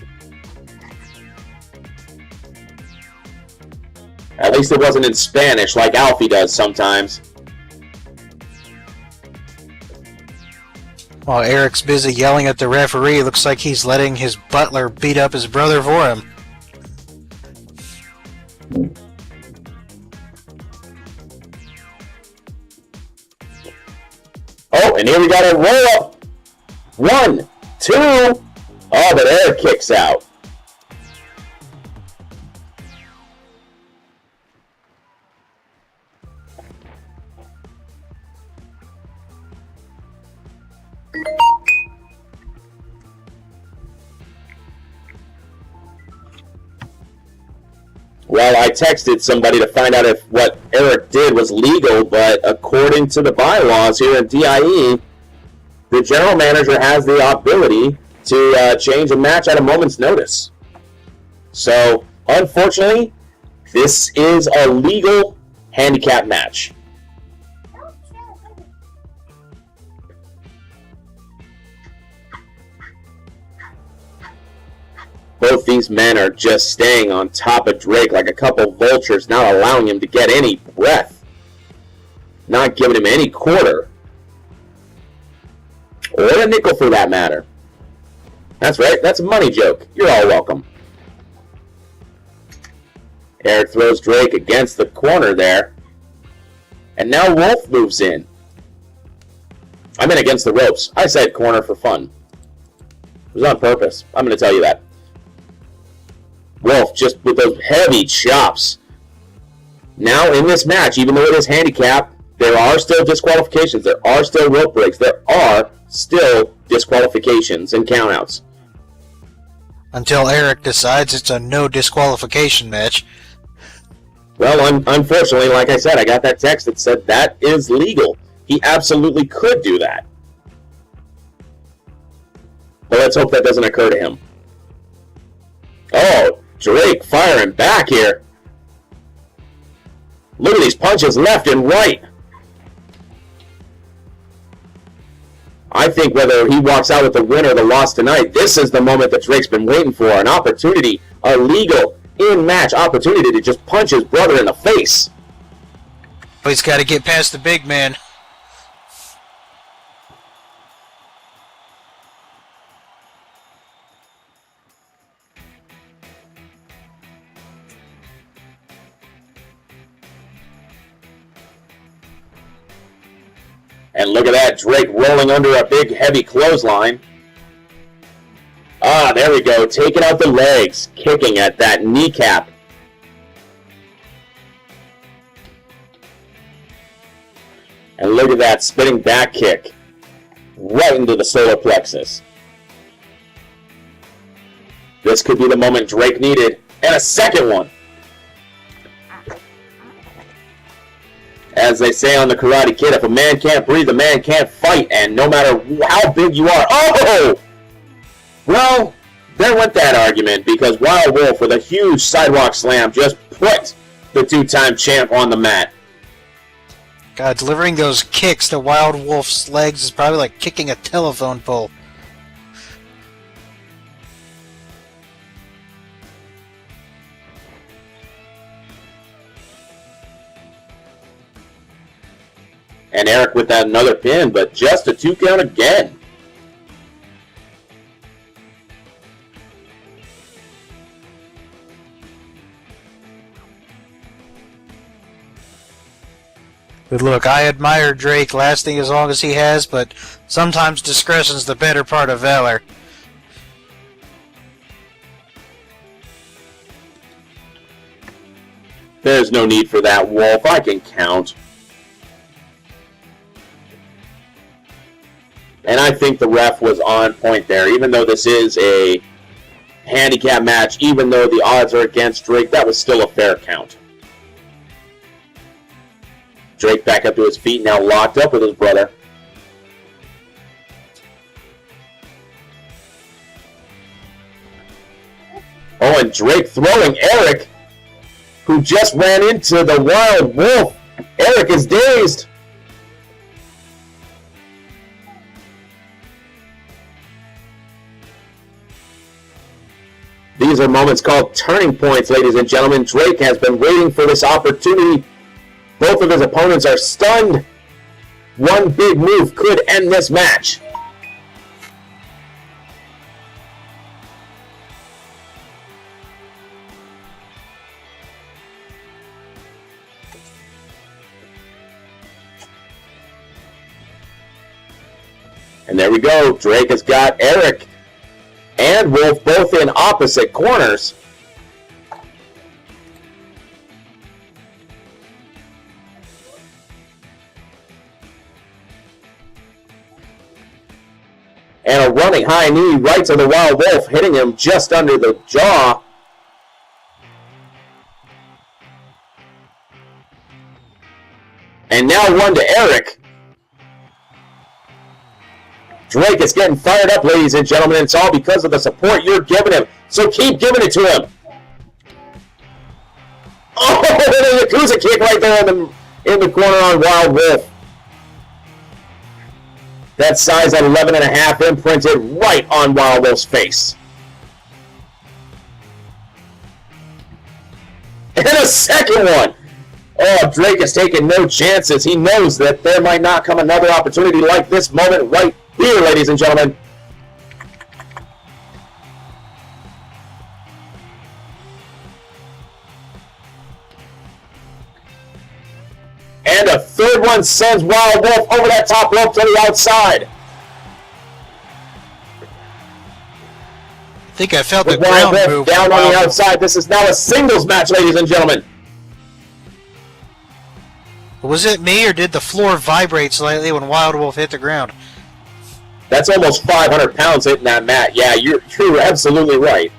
At least it wasn't in Spanish like Alfie does sometimes. While Eric's busy yelling at the referee, looks like he's letting his butler beat up his brother for him. Oh, and here we got a roll-up. 1, 2. Oh, but Eric kicks out. Well, I texted somebody to find out if what Eric did was legal, but according to the bylaws here at DIE, the general manager has the ability to change a match at a moment's notice. So, unfortunately, this is a legal handicap match. Both these men are just staying on top of Drake like a couple vultures, not allowing him to get any breath. Not giving him any quarter. Or a nickel for that matter. That's right, that's a money joke. You're all welcome. Eric throws Drake against the corner there. And now Wolf moves in. I'm in against the ropes. I said corner for fun. It was on purpose. I'm going to tell you that. Wolf just with those heavy chops. Now in this match, even though it is handicap, there are still disqualifications. There are still rope breaks. There are still disqualifications and countouts. Until Eric decides it's a no disqualification match. Well, unfortunately, like I said, I got that text that said that is legal. He absolutely could do that. But let's hope that doesn't occur to him. Oh, Drake firing back here. Look at these punches left and right. I think whether he walks out with the win or the loss tonight, this is the moment that Drake's been waiting for. An opportunity, a legal, in-match opportunity to just punch his brother in the face. But he's got to get past the big man. And look at that, Drake rolling under a big, heavy clothesline. Ah, there we go, taking out the legs, kicking at that kneecap. And look at that spinning back kick, right into the solar plexus. This could be the moment Drake needed, and a second one. As they say on the Karate Kid, if a man can't breathe, a man can't fight. And no matter how big you are... Oh! Well, there went that argument, because Wild Wolf with a huge sidewalk slam just put the two-time champ on the mat. God, delivering those kicks to Wild Wolf's legs is probably like kicking a telephone pole. And Eric with that another pin, but just a 2 count again. But look, I admire Drake lasting as long as he has, but sometimes discretion's the better part of valor. There's no need for that, Wolf. I can count. And I think the ref was on point there, even though this is a handicap match, even though the odds are against Drake. That was still a fair count. Drake back up to his feet, now locked up with his brother. Oh, and Drake throwing Eric, who just ran into the Wild Wolf. Eric is dazed. These are moments called turning points, ladies and gentlemen. Drake has been waiting for this opportunity. Both of his opponents are stunned. One big move could end this match. And there we go. Drake has got Eric and Wolf both in opposite corners. And a running high knee right to the Wild Wolf, hitting him just under the jaw. And now one to Eric. Drake is getting fired up, ladies and gentlemen. It's all because of the support you're giving him. So keep giving it to him. Oh, the Yakuza kick right there in the corner on Wild Wolf. That size at 11.5 imprinted right on Wild Wolf's face. And a second one. Oh, Drake is taking no chances. He knows that there might not come another opportunity like this moment right here, ladies and gentlemen. And a third one sends Wild Wolf over that top rope to the outside. I think I felt the With Wild ground Wolf move. down on the outside. This is now a singles match, ladies and gentlemen. Was it me, or did the floor vibrate slightly when Wild Wolf hit the ground? That's almost 500 pounds hitting that mat. Yeah, you're absolutely right.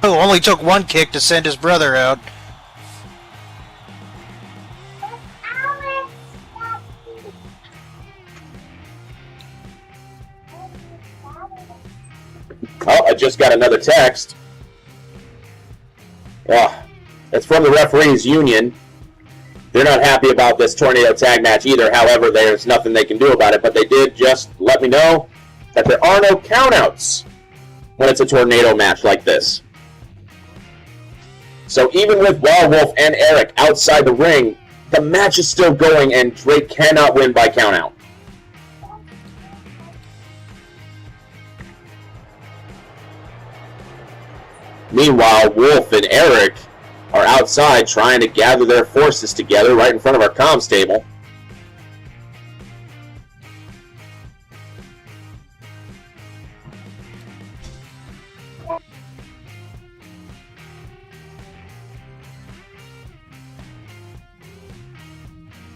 Oh, only took one kick to send his brother out. Oh, I just got another text. Oh, it's from the referees union. They're not happy about this tornado tag match either. However, there's nothing they can do about it. But they did just let me know that there are no countouts when it's a tornado match like this. So even with Wild Wolf and Eric outside the ring, the match is still going and Drake cannot win by countout. Meanwhile, Wolf and Eric are outside trying to gather their forces together right in front of our comms table.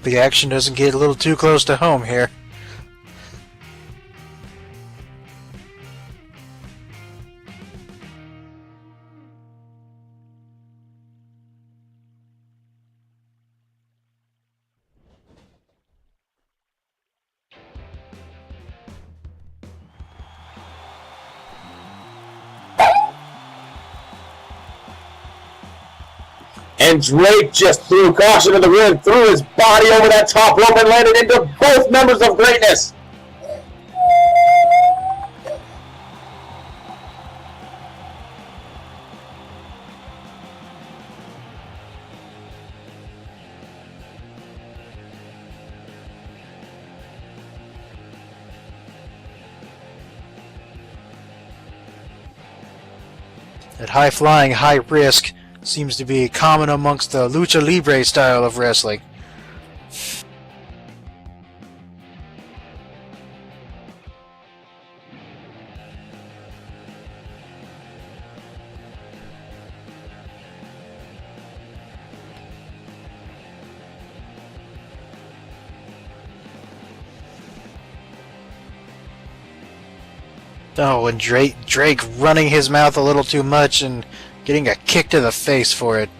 The action doesn't get a little too close to home here. And Drake just threw caution to the wind, threw his body over that top rope and landed into both members of greatness. That high-flying, high-risk seems to be common amongst the lucha libre style of wrestling. Oh, and Drake running his mouth a little too much and getting a kick to the face for it.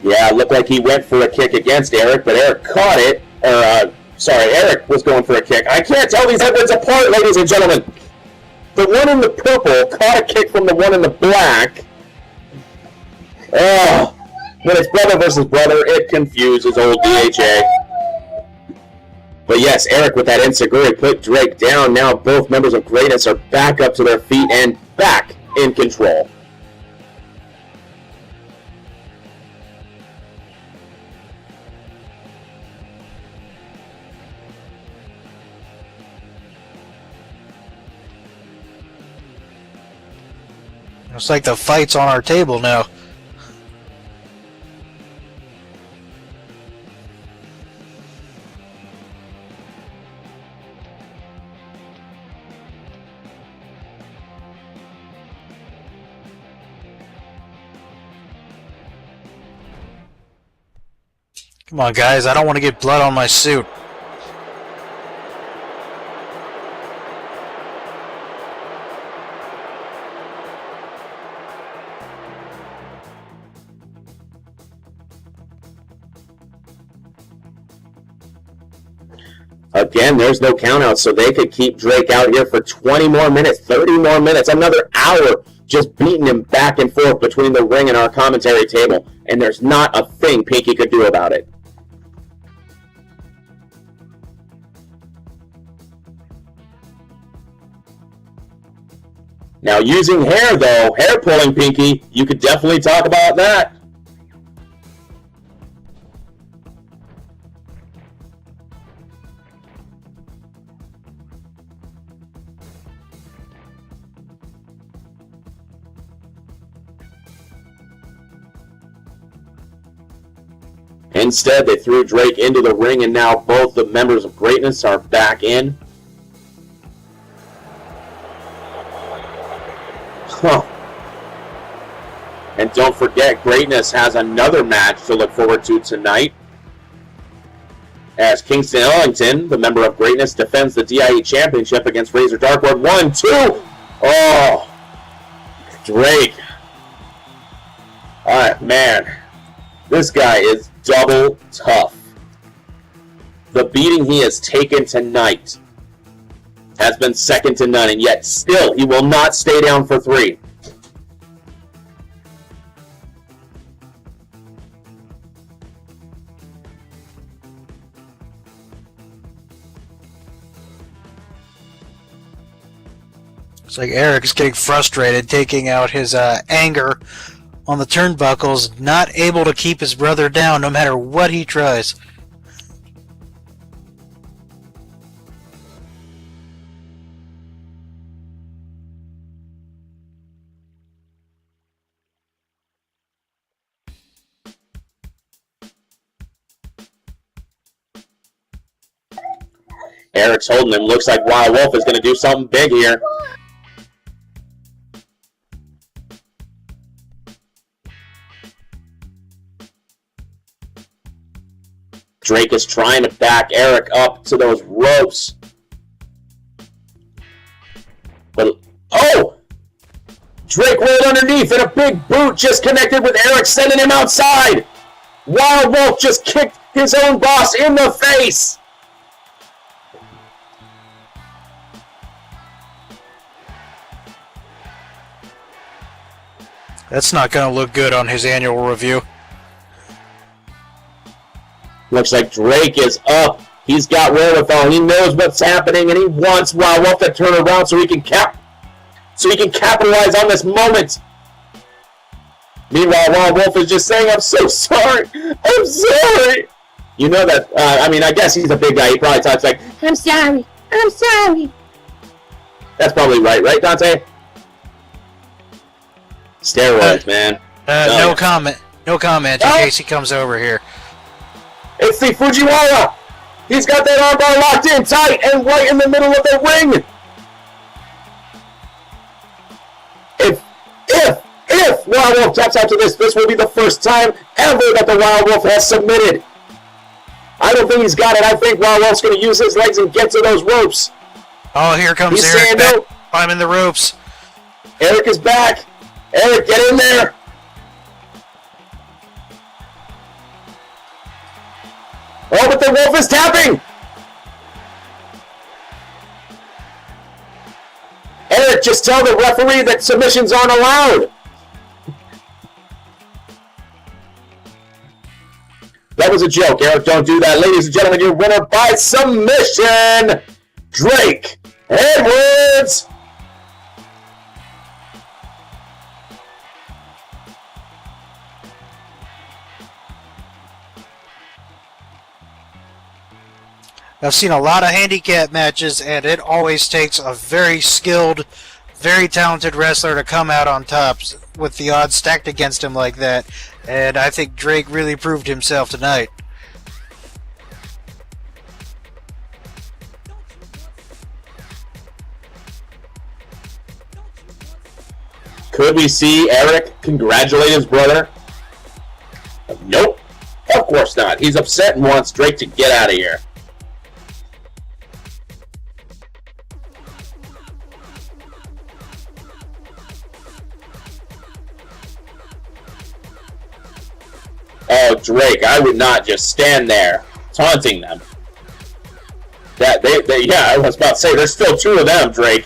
Yeah, it looked like he went for a kick against Eric, but Eric caught it. Eric was going for a kick. I can't tell these headwinds apart, ladies and gentlemen. The one in the purple caught a kick from the one in the black. Oh, when it's brother versus brother, it confuses old DHA. But yes, Eric with that enziguri put Drake down. Now both members of Greatness are back up to their feet and back in control. It's like the fight's on our table now. Come on, guys, I don't want to get blood on my suit. Again, there's no countout, so they could keep Drake out here for 20 more minutes, 30 more minutes, another hour, just beating him back and forth between the ring and our commentary table, and there's not a thing Pinky could do about it. Now, using hair, though, hair pulling Pinky, you could definitely talk about that. Instead, they threw Drake into the ring, and now both the members of Greatness are back in. Huh. And don't forget, Greatness has another match to look forward to tonight, as Kingston Ellington, the member of Greatness, defends the DIE Championship against Razor Darkwood. 1, 2! Oh! Drake. Alright, man. This guy is double tough. The beating he has taken tonight has been second to none, and yet still he will not stay down for 3. It's like Eric's getting frustrated, taking out his anger on the turnbuckles, not able to keep his brother down no matter what he tries. Eric's holding him. Looks like Wild Wolf is going to do something big here. Drake is trying to back Eric up to those ropes. But, oh! Drake rolled underneath and a big boot just connected with Eric, sending him outside. Wild Wolf just kicked his own boss in the face. That's not going to look good on his annual review. Looks like Drake is up. He's got wherewithal. He knows what's happening, and he wants Wild Wolf to turn around so he can capitalize on this moment. Meanwhile, Wild Wolf is just saying, "I'm so sorry. I'm sorry." You know that. I guess he's a big guy. He probably talks like, "I'm sorry. I'm sorry." That's probably right, Dante? Steroids, man. No comment. No comment in case he comes over here. It's the Fujiwara! He's got that armbar locked in tight and right in the middle of the ring! If Wild Wolf taps out to this will be the first time ever that the Wild Wolf has submitted. I don't think he's got it. I think Wild Wolf's going to use his legs and get to those ropes. Oh, here comes He's Eric saying back, no. climbing the ropes. Eric is back. Eric, get in there. Oh, but the wolf is tapping. Eric, just tell the referee that submissions aren't allowed. That was a joke. Eric, don't do that. Ladies and gentlemen, your winner by submission, Drake Edwards. I've seen a lot of handicap matches, and it always takes a very skilled, very talented wrestler to come out on top with the odds stacked against him like that. And I think Drake really proved himself tonight. Could we see Eric congratulate his brother? Nope. Of course not. He's upset and wants Drake to get out of here. Oh, Drake, I would not just stand there taunting them. Yeah, I was about to say, there's still two of them, Drake.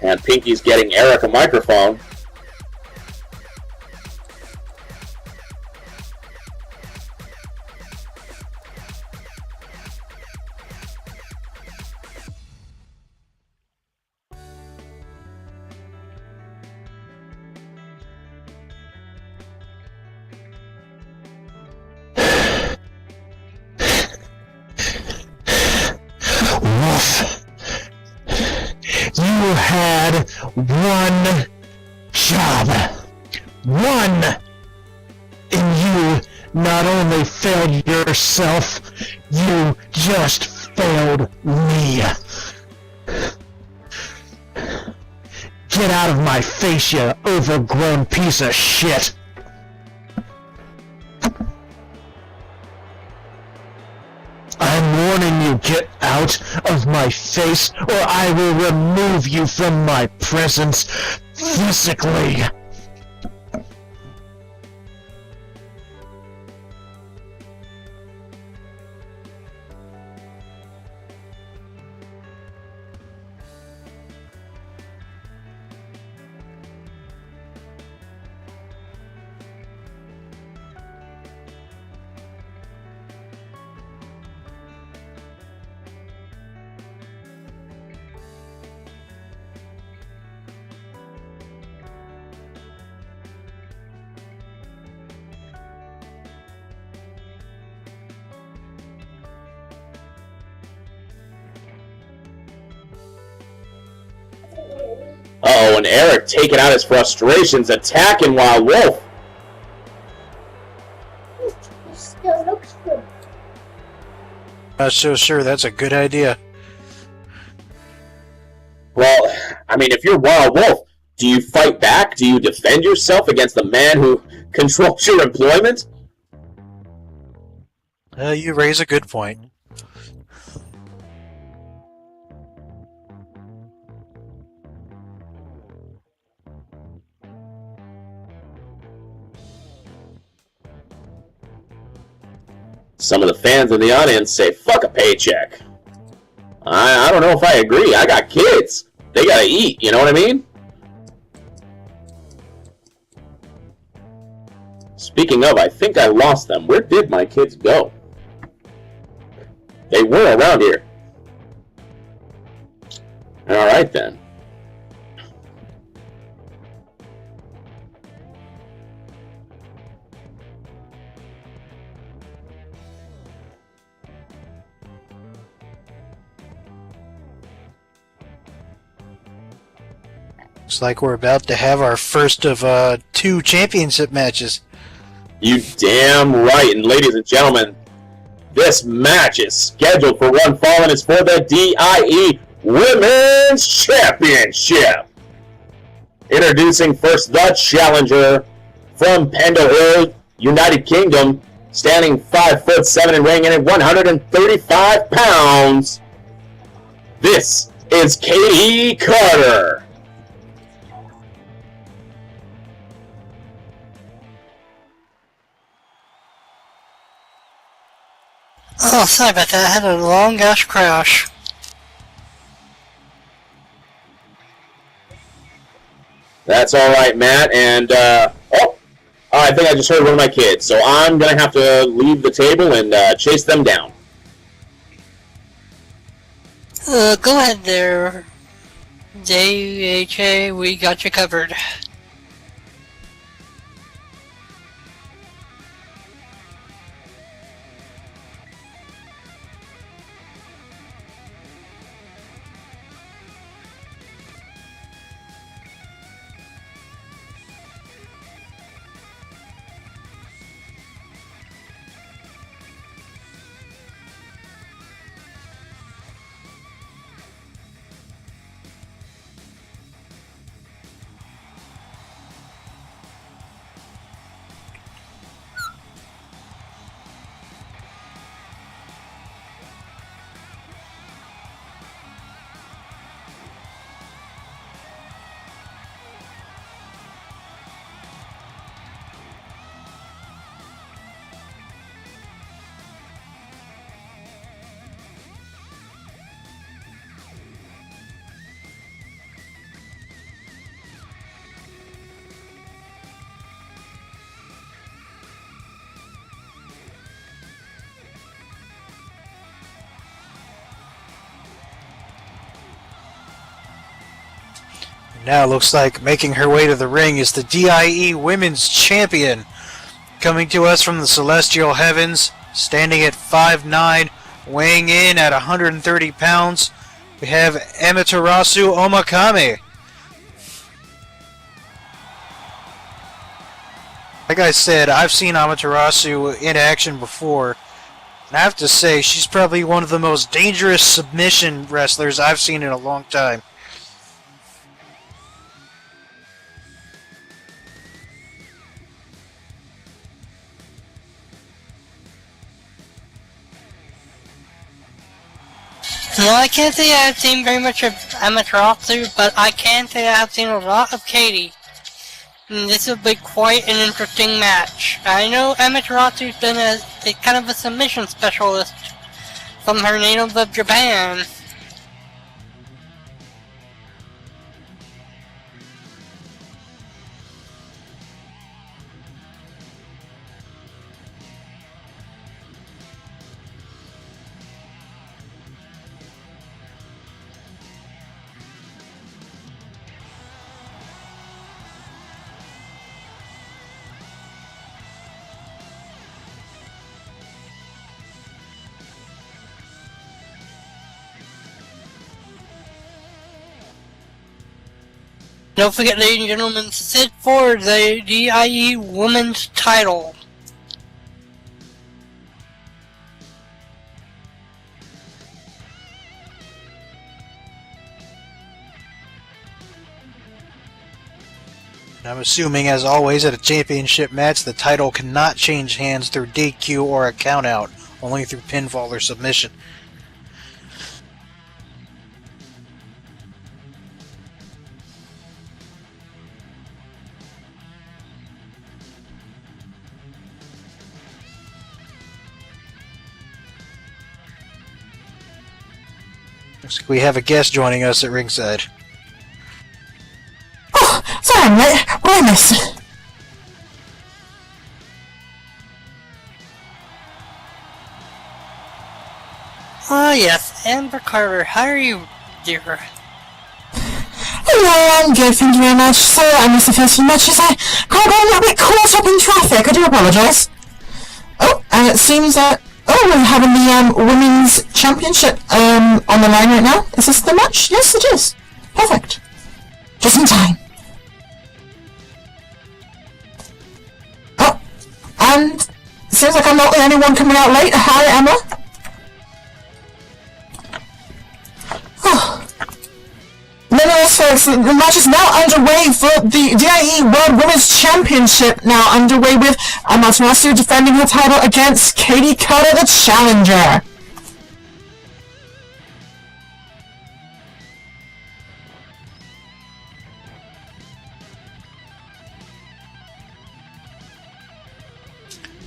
And Pinky's getting Eric a microphone. You had one job. One! And you not only failed yourself, you just failed me. Get out of my face, you overgrown piece of shit. I'm warning you, get out of my face, or I will remove you from my presence physically. Uh-oh, and Eric taking out his frustrations, attacking Wild Wolf. Still looks good. Not so sure that's a good idea. Well, I mean, if you're Wild Wolf, do you fight back? Do you defend yourself against the man who controls your employment? You raise a good point. Some of the fans in the audience say, fuck a paycheck. I don't know if I agree. I got kids. They gotta eat, you know what I mean? Speaking of, I think I lost them. Where did my kids go? They were around here. Alright then. Looks like we're about to have our first of two championship matches. You damn right. And ladies and gentlemen, this match is scheduled for one fall and it's for the DIE Women's Championship. Introducing first the challenger from Pendle Hill, United Kingdom, standing 5'7" and weighing in at 135 pounds. This is Katie Carter. Oh, sorry about that. I had a long ass crash. That's all right, Matt. And I think I just heard one of my kids, so I'm gonna have to leave the table and chase them down. Go ahead there, JHA. We got you covered. Now it looks like making her way to the ring is the DIE Women's Champion. Coming to us from the Celestial Heavens, standing at 5'9", weighing in at 130 pounds, we have Amaterasu Omakame. Like I said, I've seen Amaterasu in action before, and I have to say, she's probably one of the most dangerous submission wrestlers I've seen in a long time. No, I can't say I've seen very much of Amaterasu, but I can say I've seen a lot of Katie. And this will be quite an interesting match. I know Amaterasu's been a kind of a submission specialist from her native of Japan. Don't forget, ladies and gentlemen, sit for the DIE Women's title. I'm assuming, as always, at a championship match, the title cannot change hands through DQ or a countout, only through pinfall or submission. Looks like we have a guest joining us at ringside. Oh, sorry, mate. What did I miss? Ah, yes, Amber Carter. How are you, dear? Hello, I'm good, thank you very much. Sorry I missed the first few matches. I got a little bit caught up in traffic. I do apologise. Oh, and it seems that... Oh, we're having the Women's Championship on the line right now. Is this the match? Yes, it is. Perfect. Just in time. Oh, and it seems like I'm not the only one coming out late. Hi, Emma. Oh. Let me also folks, the match is now underway for the DIE World Women's Championship, now underway with Amaterasu defending her title against Katie Cutter, the challenger.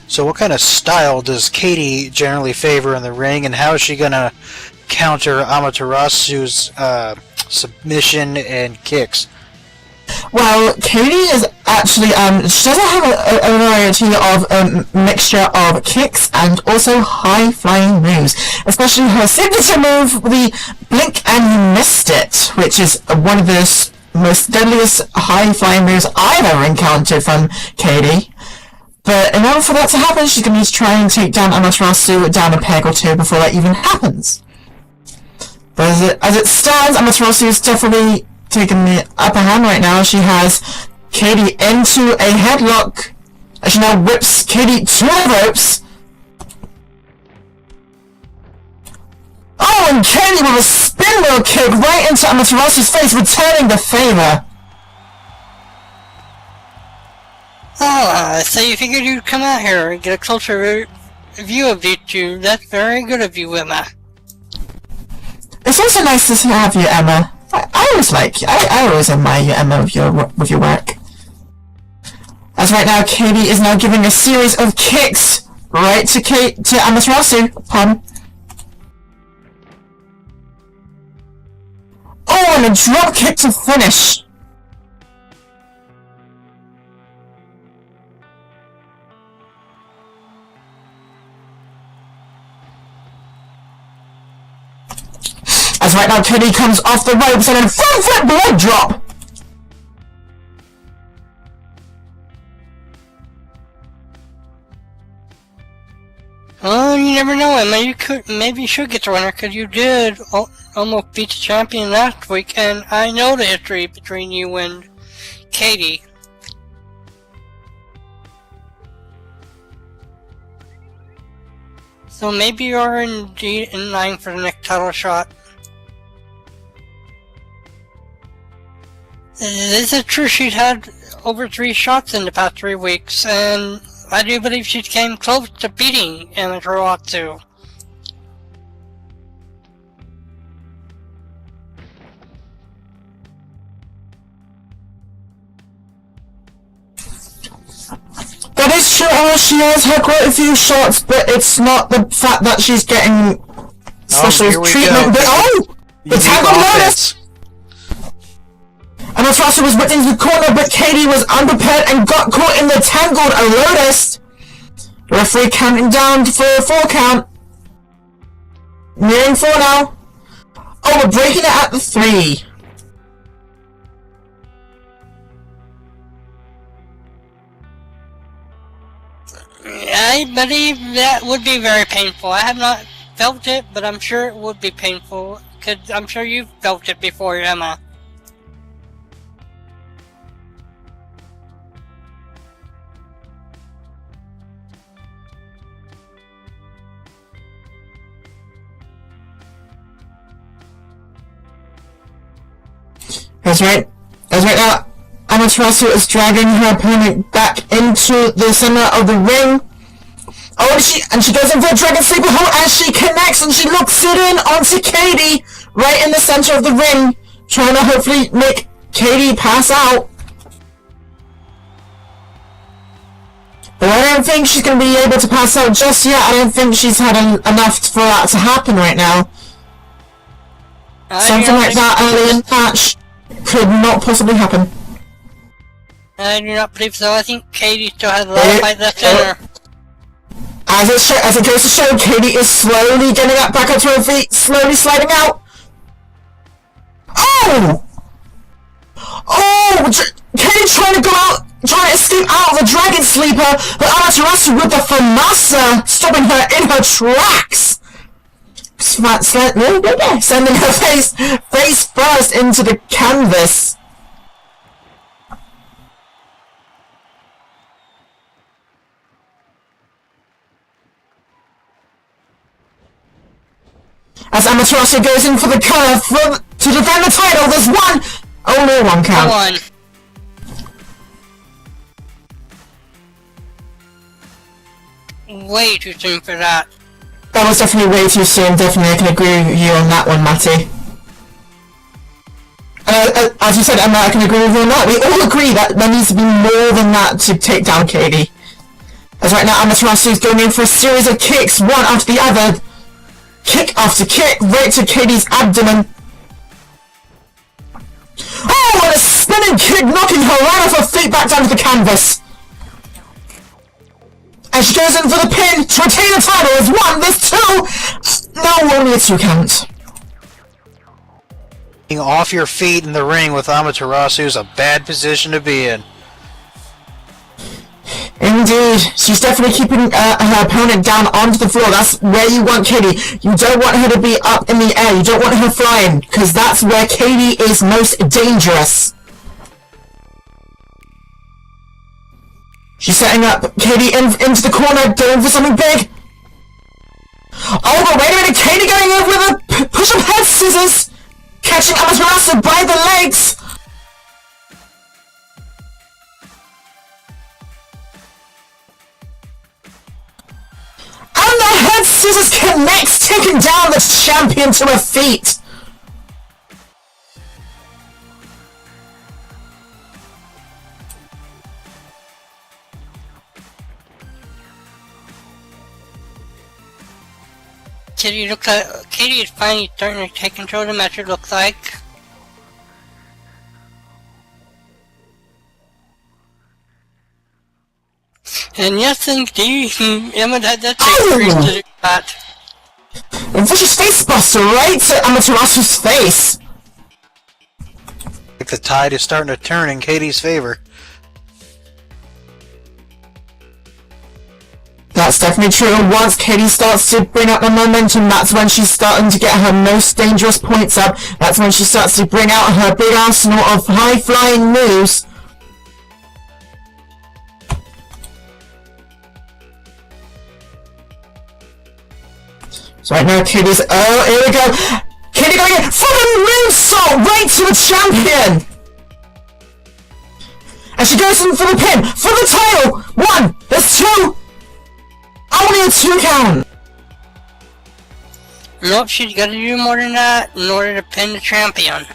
So what kind of style does Katie generally favor in the ring, and how is she going to counter Amaterasu's submission and kicks? Well, Katie is actually, she doesn't have a variety of mixture of kicks and also high-flying moves. Especially her signature move, the Blink and You Missed It, which is one of the most deadliest high-flying moves I've ever encountered from Katie. But in order for that to happen, she's going to need to try and take down Amaterasu down a peg or two before that even happens. But as it stands, Amaterasu is definitely taking the upper hand right now. She has Katie into a headlock. And she now whips Katie to the ropes. Oh, and Katie with a spin wheel kick right into Amaterasu's face, returning the favor. Oh, so you figured you'd come out here and get a closer view of you two. That's very good of you, Emma. It's also nice to have you, Emma. I always like you. I always admire you, Emma, with your work. As right now, Katie is now giving a series of kicks right to Amaterasu. Pun. Oh, and a drop kick to finish. As right now, Katie comes off the ropes and then front flip leg drop. Oh, you never know, Emma. Maybe you should get the winner, because you did almost beat the champion last week, and I know the history between you and Katie. So maybe you're indeed in line for the next title shot. Is it true she's had over 3 shots in the past 3 weeks, and I do believe she came close to beating Amaterasu. That is true, she has had quite a few shots, but it's not the fact that she's getting special treatment. But the Tangled Lotus! Amaterasu was whipped into the corner, but Katie was unprepared and got caught in the Tangled Lotus. The referee counting down for a 4 count. Nearing 4 now. Oh, we're breaking it at the 3. I believe that would be very painful. I have not felt it, but I'm sure it would be painful, because I'm sure you've felt it before, Emma. That's right now, Amaterasu is dragging her opponent back into the center of the ring. Oh, and she goes in for a Dragon Sleeper hold as she connects, and she looks it in onto Katie right in the center of the ring, trying to hopefully make Katie pass out. But I don't think she's going to be able to pass out just yet. I don't think she's had enough for that to happen right now. Something like that early in the match could not possibly happen. I do not believe so. I think Katie still has a lot of fight left in her. As it goes to show, Katie is slowly getting that back up to her feet, slowly sliding out. Oh! Oh! Katie trying to go out, trying to escape out of the Dragon Sleeper, but Amaterasu with the Famasa stopping her in her tracks. Sending her face first into the canvas. As Amaterasu goes in for the curve to defend the title, there's one! Only one count. One. Way too soon for that. That was definitely way too soon. Definitely, I can agree with you on that one, Matty. As you said, Emma, I can agree with you on that. We all agree that there needs to be more than that to take down Katie. As right now, Amaterasu is going in for a series of kicks, one after the other. Kick after kick, right to Katie's abdomen. Oh, and a spinning kick, knocking her right off her feet back down to the canvas. And she goes in for the pin to retain the title as one, there's two. No, only a 2 count. Being off your feet in the ring with Amaterasu is a bad position to be in. Indeed, she's definitely keeping her opponent down onto the floor. That's where you want Katie. You don't want her to be up in the air. You don't want her flying, because that's where Katie is most dangerous. She's setting up Katie into the corner, going for something big. Oh, but wait a minute, Katie going in with a push-up head scissors, catching Amaterasu by the legs. And the head scissors connects, taking down the champion to her feet. Katie is finally starting to take control of the match, it looks like. And yes, indeed, Emma, that's a great to do that. A vicious face buster right to Amaterasu's face. Like the tide is starting to turn in Katie's favor. That's definitely true. Once Katie starts to bring up the momentum, that's when she's starting to get her most dangerous points up. That's when she starts to bring out her big arsenal of high-flying moves. So right now, Katie's... Oh, here we go! Katie going in for the moonsault right to the champion! And she goes in for the pin, for the title! 1, there's 2! Only a 2 count! Nope, she's gotta do more than that in order to pin the champion.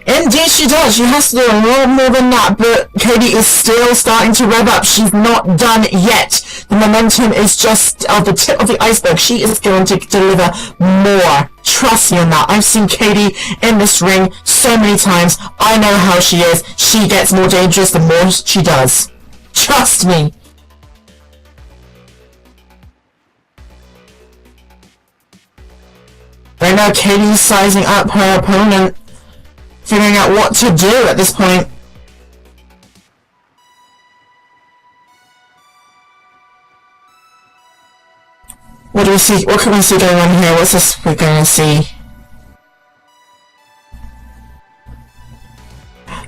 Indeed she does, she has to do a lot more than that, but Katie is still starting to rev up. She's not done yet. The momentum is just the tip of the iceberg. She is going to deliver more. Trust me on that. I've seen Katie in this ring so many times. I know how she is. She gets more dangerous the more she does. Trust me. Right now, Katie's sizing up her opponent, figuring out what to do at this point. What do we see? What can we see going on here? What's this we're going to see?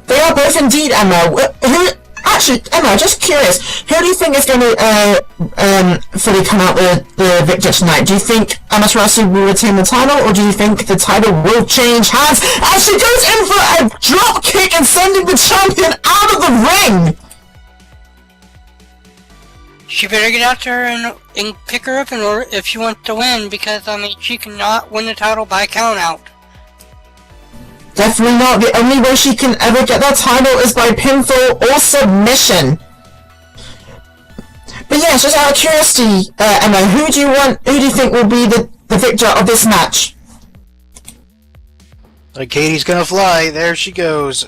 They are both indeed Emma. Actually, Emma, just curious, who do you think is going to fully come out the victor tonight? Do you think Amaterasu will retain the title, or do you think the title will change hands as she goes in for a drop kick and sending the champion out of the ring? She better get out there and pick her up in order if she wants to win, because I mean she cannot win the title by count out. Definitely not. The only way she can ever get that title is by pinfall or submission. But yes, just out of curiosity, Emma, who do you think will be the victor of this match? Like Katie's gonna fly, there she goes.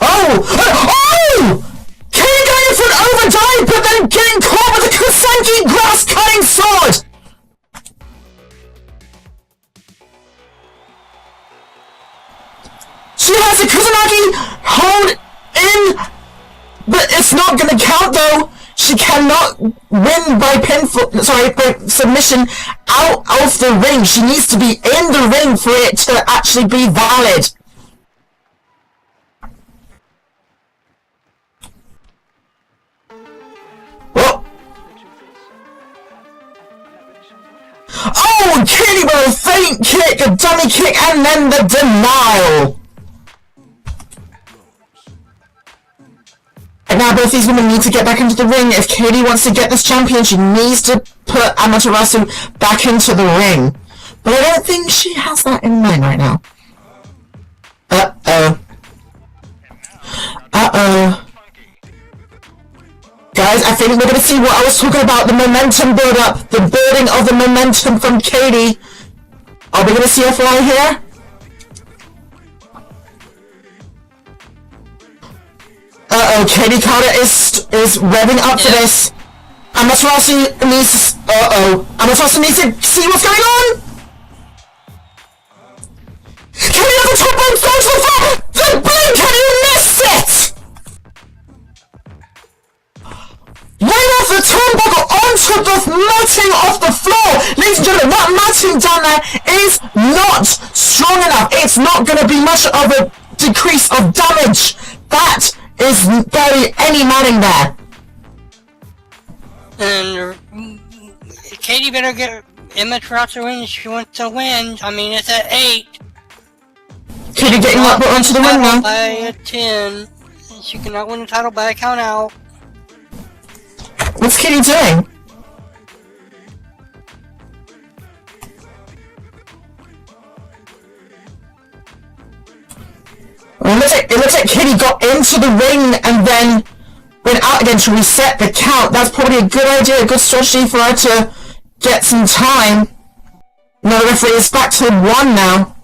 Oh! Oh! Katie going for an overdrive, but then getting caught with a Kusanagi grass-cutting sword! She has a Kusanagi hold in, but it's not gonna count though. She cannot win by by submission out of the ring. She needs to be in the ring for it to actually be valid. Oh, Katie with a the feint kick, a dummy kick, and then the denial. And now both these women need to get back into the ring. If Katie wants to get this champion, she needs to put Amaterasu back into the ring. But I don't think she has that in mind right now. Uh-oh. Uh-oh. Guys, I think we're going to see what I was talking about, the momentum build-up, the building of the momentum from Katie. Are we going to see her fly here? Uh-oh, Katie Carter is revving up for this. Amaterasu needs to... Amaterasu needs to see what's going on! Katie on the top rope, goes to the floor! The blink, and you missed it! Right off the turnbuckle onto the matting off the floor! Ladies and gentlemen, that matting down there is not strong enough. It's not going to be much of a decrease of damage. That is barely any matting there. And Katie better get Amaterasu in if she wants to win. I mean, it's at 8. Katie getting up onto the ring now. By a 10. She cannot win the title by a count out. What's Katie doing? It looks like Katie got into the ring and then went out again to reset the count. That's probably a good idea, a good strategy for her to get some time. No, the referee is back to 1 now.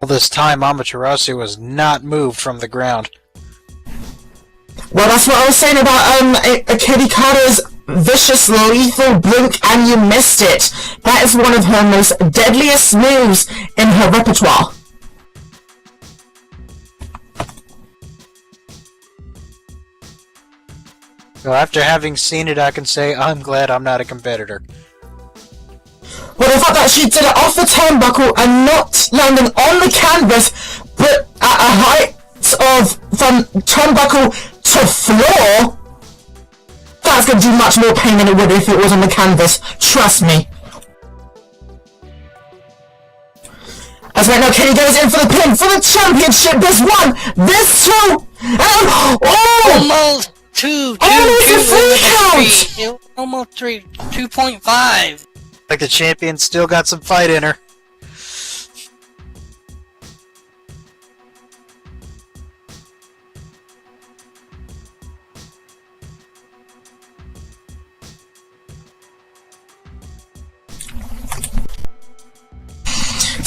All this time, Amaterasu was not moved from the ground. Well, that's what I was saying about Katie Carter's vicious, lethal blink, and you missed it. That is one of her most deadliest moves in her repertoire. So after having seen it, I can say I'm glad I'm not a competitor. Well, the fact that she did it off the turnbuckle and not landing on the canvas, but at a height of from turnbuckle to floor, that's going to do much more pain than it would if it was on the canvas. Trust me. As right now, Katie goes in for the pin for the championship. There's 1, there's 2, and Almost 2, almost 3, 2.5. Like the champion still got some fight in her.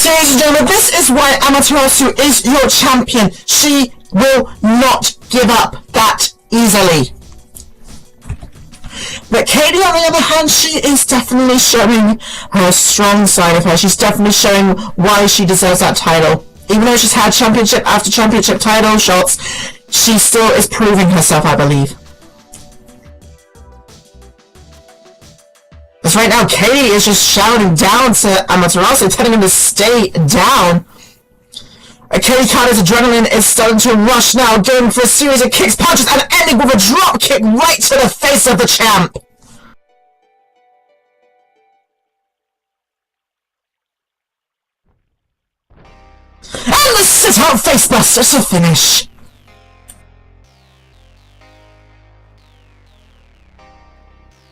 Ladies and gentlemen, this is why Amaterasu is your champion. She will not give up that easily. But Katie, on the other hand, she is definitely showing her strong side of her. She's definitely showing why she deserves that title. Even though she's had championship after championship title shots, she still is proving herself, I believe. Because right now, Katie is just shouting down to Amaterasu, telling him to stay down. Katie Carter's adrenaline is starting to rush now, going for a series of kicks, punches, and ending with a drop kick right to the face of the champ. And the sit-out facebuster to finish.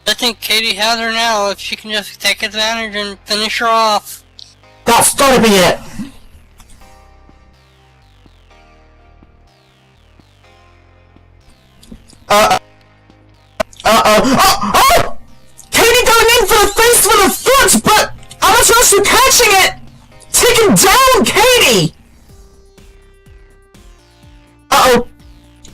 I think Katie has her now if she can just take advantage and finish her off. That's gotta be it. Oh! Katie going in for the face with a foot, but Amaterasu catching it! Taking down Katie! Uh-oh.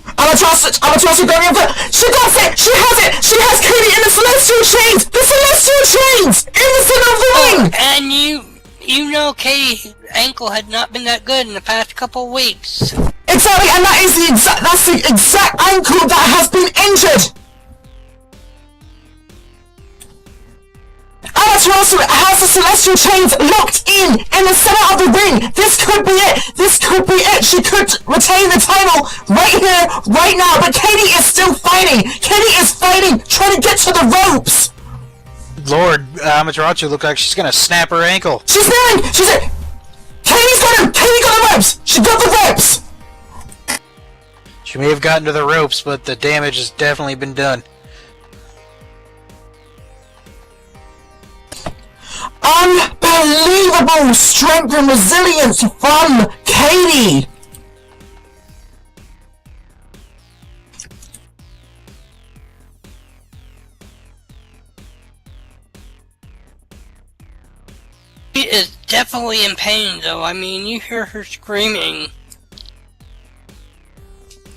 Amaterasu going in for... She got it! She has it! She has Katie in the Celestial Chains! The Celestial Chains! In the center of the ring! And you know Katie's ankle had not been that good in the past couple weeks. Exactly, and that's the exact ankle that has been injured! Amaterasu has the Celestial Chains locked in the center of the ring. This could be it. This could be it. She could retain the title right here, right now. But Katie is still fighting. Katie is fighting, trying to get to the ropes. Lord, Amaterasu looked like she's gonna snap her ankle. She's kneeling! She's like, Katie's got him! Katie got the ropes! She got the ropes! She may have gotten to the ropes, but the damage has definitely been done. Unbelievable strength and resilience from Katie! She is definitely in pain, though. I mean, you hear her screaming.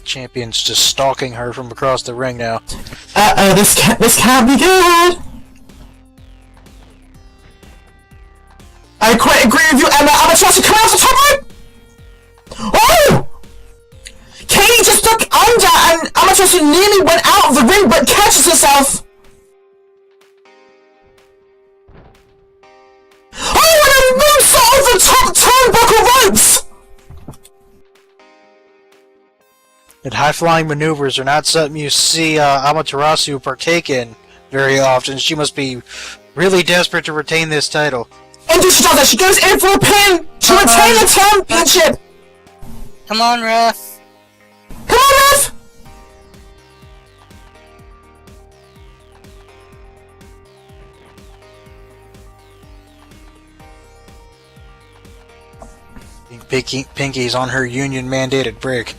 Champion's just stalking her from across the ring now. Uh-oh, this can't be good! I quite agree with you, Emma. Amaterasu, come out the top rope! Oh! Katie just took under and Amaterasu nearly went out of the ring but catches herself. Oh, and a moonsault over the top turnbuckle ropes! And high-flying maneuvers are not something you see Amaterasu partake in very often. She must be really desperate to retain this title. And she does that. She goes in for a pin to retain the championship. Come on, ref. Come on, ref! Pinky's on her union-mandated break.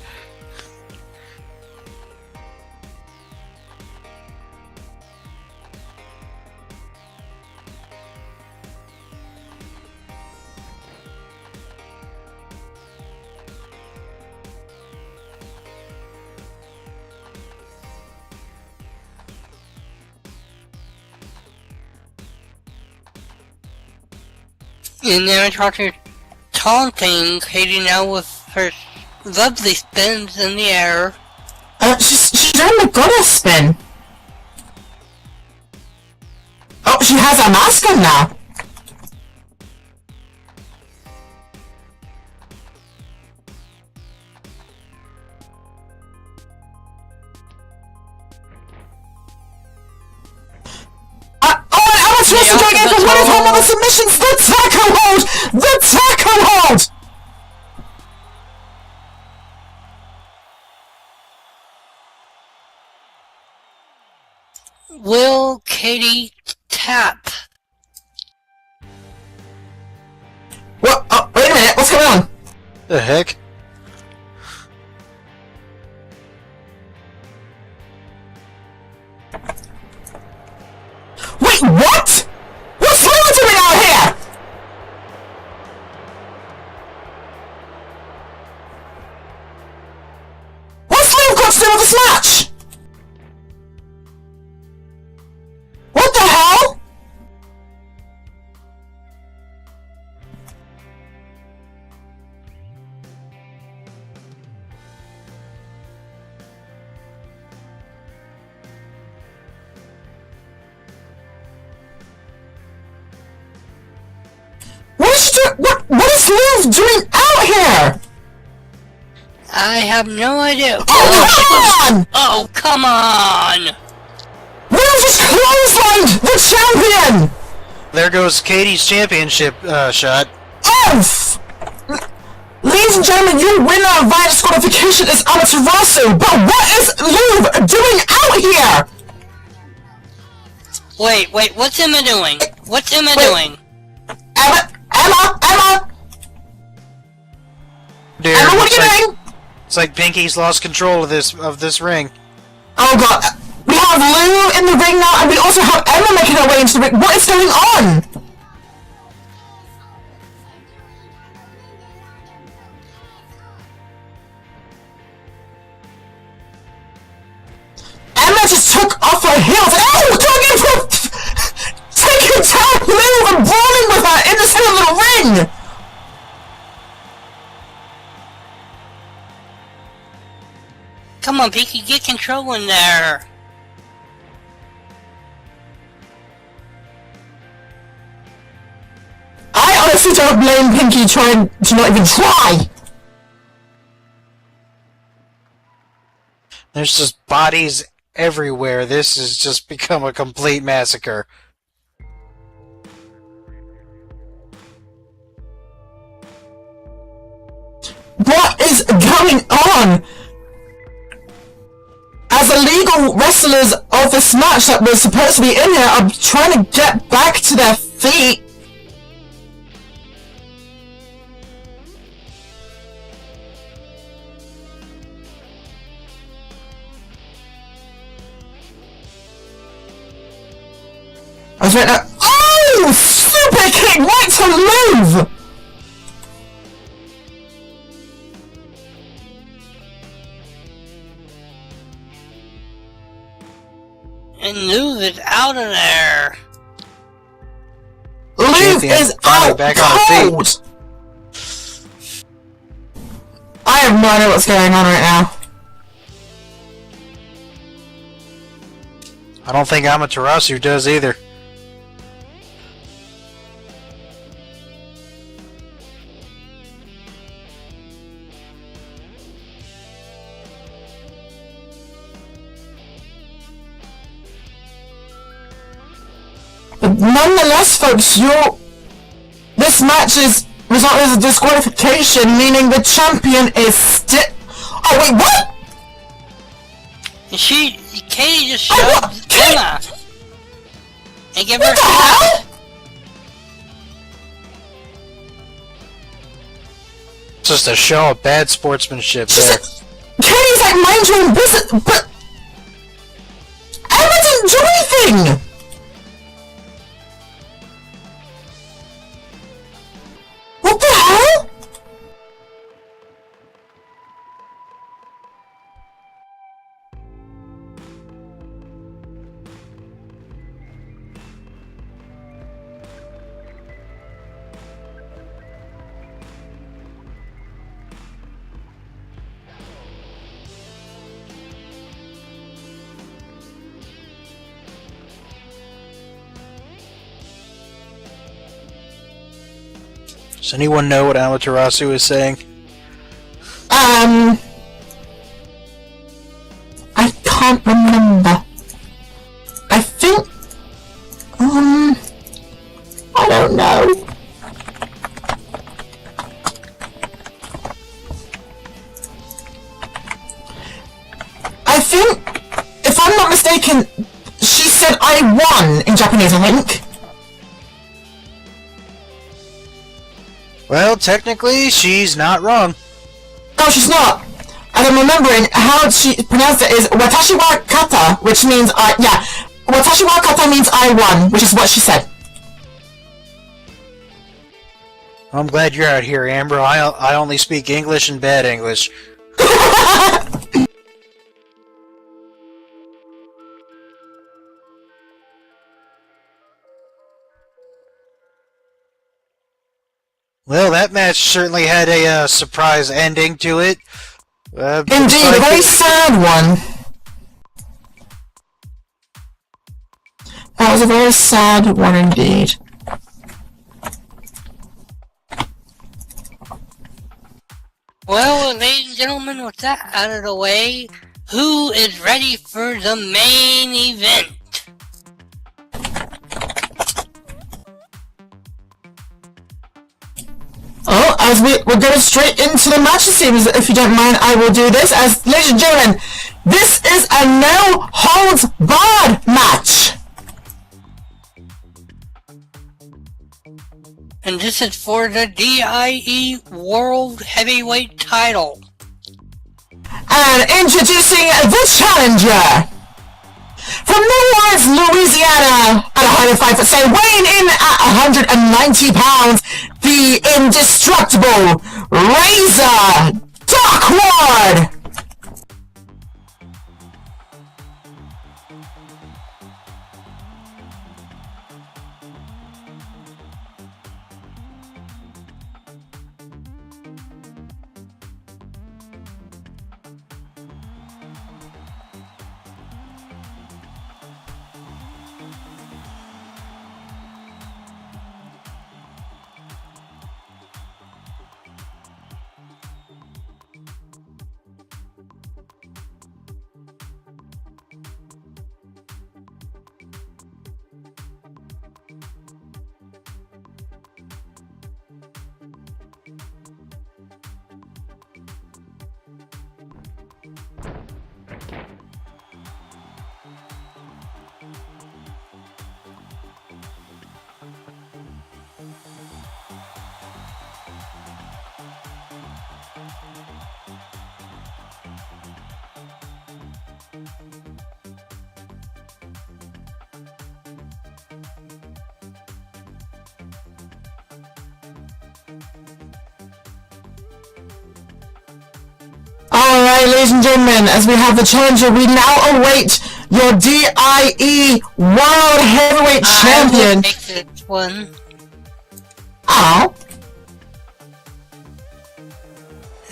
And then I talked to taunting Katie now with her lovely spins in the air. She's doing the goddess spin. Oh, she has a mask on now. Amaterasu going in for one of her mother submissions! The tackle hold! The tackle hold! Will Katie tap? What? Oh, wait a minute, what's going on? The heck? Wait, what? What's Lou doing out here? What's Lou got to do with this match? What the hell? What is Lou doing out here? I have no idea. Oh, come on! Oh, come on! Lou just clotheslined the champion! There goes Katie's championship shot. Oof! Ladies and gentlemen, your winner via disqualification is Amaterasu, but what is Lou doing out here? Wait, what's Emma doing? What's Emma doing? Emma! Dear, Emma, what are you doing? It's like Pinky's lost control of this ring. Oh god, we have Lou in the ring now, and we also have Emma making her way into the ring. What is going on? Emma just took off her heels. Oh, going in for taking down Lou and brawling with her in the center of the ring. Come on, Pinky, get control in there. I honestly don't blame Pinky trying to not even try. There's just bodies everywhere. This has just become a complete massacre. is going on? As illegal wrestlers of this match that was supposed to be in here are trying to get back to their feet. I was right now. Oh! Super kick right to move! And move it out of there. Luke is out back on cold! I have no idea what's going on right now. I don't think Amaterasu does either. But nonetheless, folks, this match is resulted as a disqualification, meaning the champion is still. Oh wait, what? Katie just shoved Emma and give her What the hell? It's just a show of bad sportsmanship there. Katie's like, mind your own business, but Emma didn't do anything. What the hell? Does anyone know what Amaterasu is saying? I can't remember. I think, I don't know. I think, if I'm not mistaken, she said I won in Japanese, I think. Well, technically, she's not wrong. No, she's not. And I'm remembering how she pronounced it is Watashi wa kata, which means Watashi wa kata means I won, which is what she said. I'm glad you're out here, Amber. I only speak English and bad English. Well, that match certainly had a surprise ending to it. Indeed, a very sad one. That was a very sad one indeed. Well, ladies and gentlemen, with that out of the way, who is ready for the main event? Oh, as we're going straight into the match, it seems. If you don't mind, I will do this. As, ladies and gentlemen, this is a no-holds-barred match. And this is for the DIE World Heavyweight title. And introducing the challenger. From New Orleans, Louisiana, at a height of 5'7", weighing in at 190 pounds, the indestructible Razor Darkwood! ladies and gentlemen, as we have the challenger, we now await your DIE World Heavyweight Champion. I will take this one. Ow.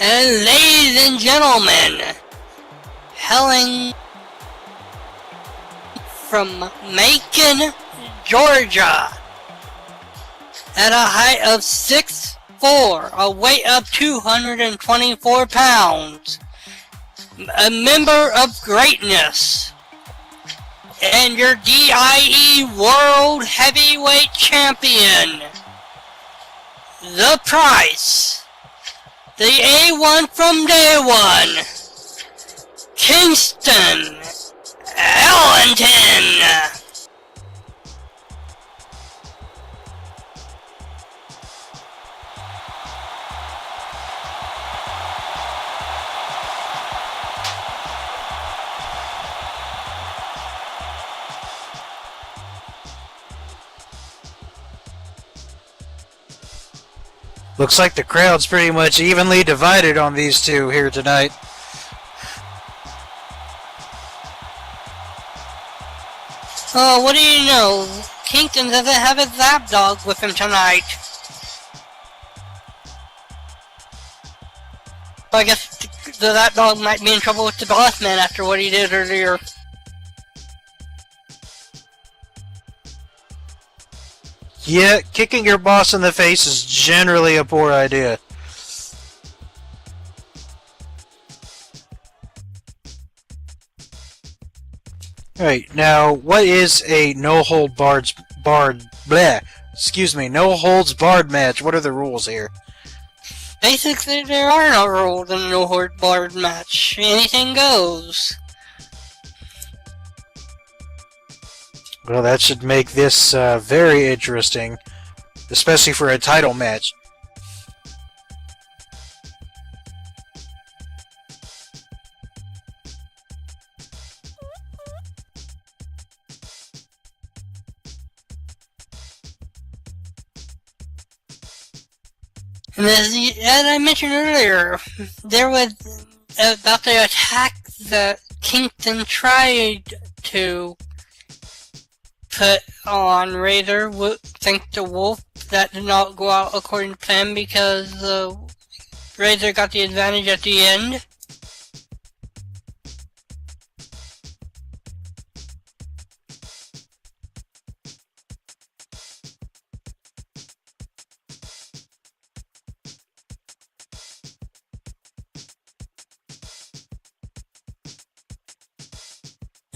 And ladies and gentlemen, hailing from Macon, Georgia, at a height of 6'4", a weight of 224 pounds, a member of greatness, and your DIE World Heavyweight Champion, the Price, the A1 from day one, Kingston Ellington. Looks like the crowd's pretty much evenly divided on these two here tonight. Oh, what do you know? Kingston doesn't have his lapdog with him tonight. I guess the lapdog might be in trouble with the boss man after what he did earlier. Yeah, kicking your boss in the face is generally a poor idea. Alright, now what is a no holds barred match? What are the rules here? Basically, there are no rules in a no holds barred match. Anything goes. Well, that should make this very interesting, especially for a title match. And as I mentioned earlier, there was about the attack that Kingston tried to put on Razor, thanks to Wolf. That did not go out according to plan because Razor got the advantage at the end.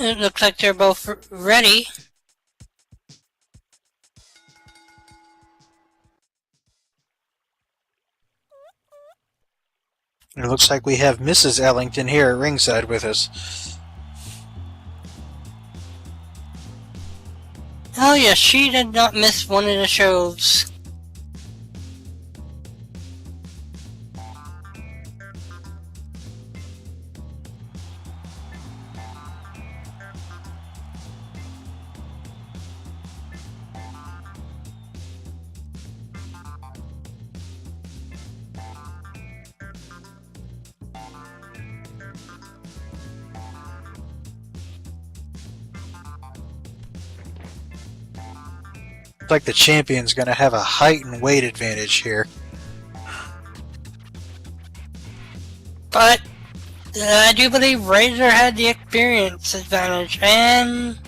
It looks like they're both ready. It looks like we have Mrs. Ellington here at ringside with us. Oh yeah, she did not miss one of the shows. Looks like the champion's gonna have a height and weight advantage here. But I do believe Razor had the experience advantage, and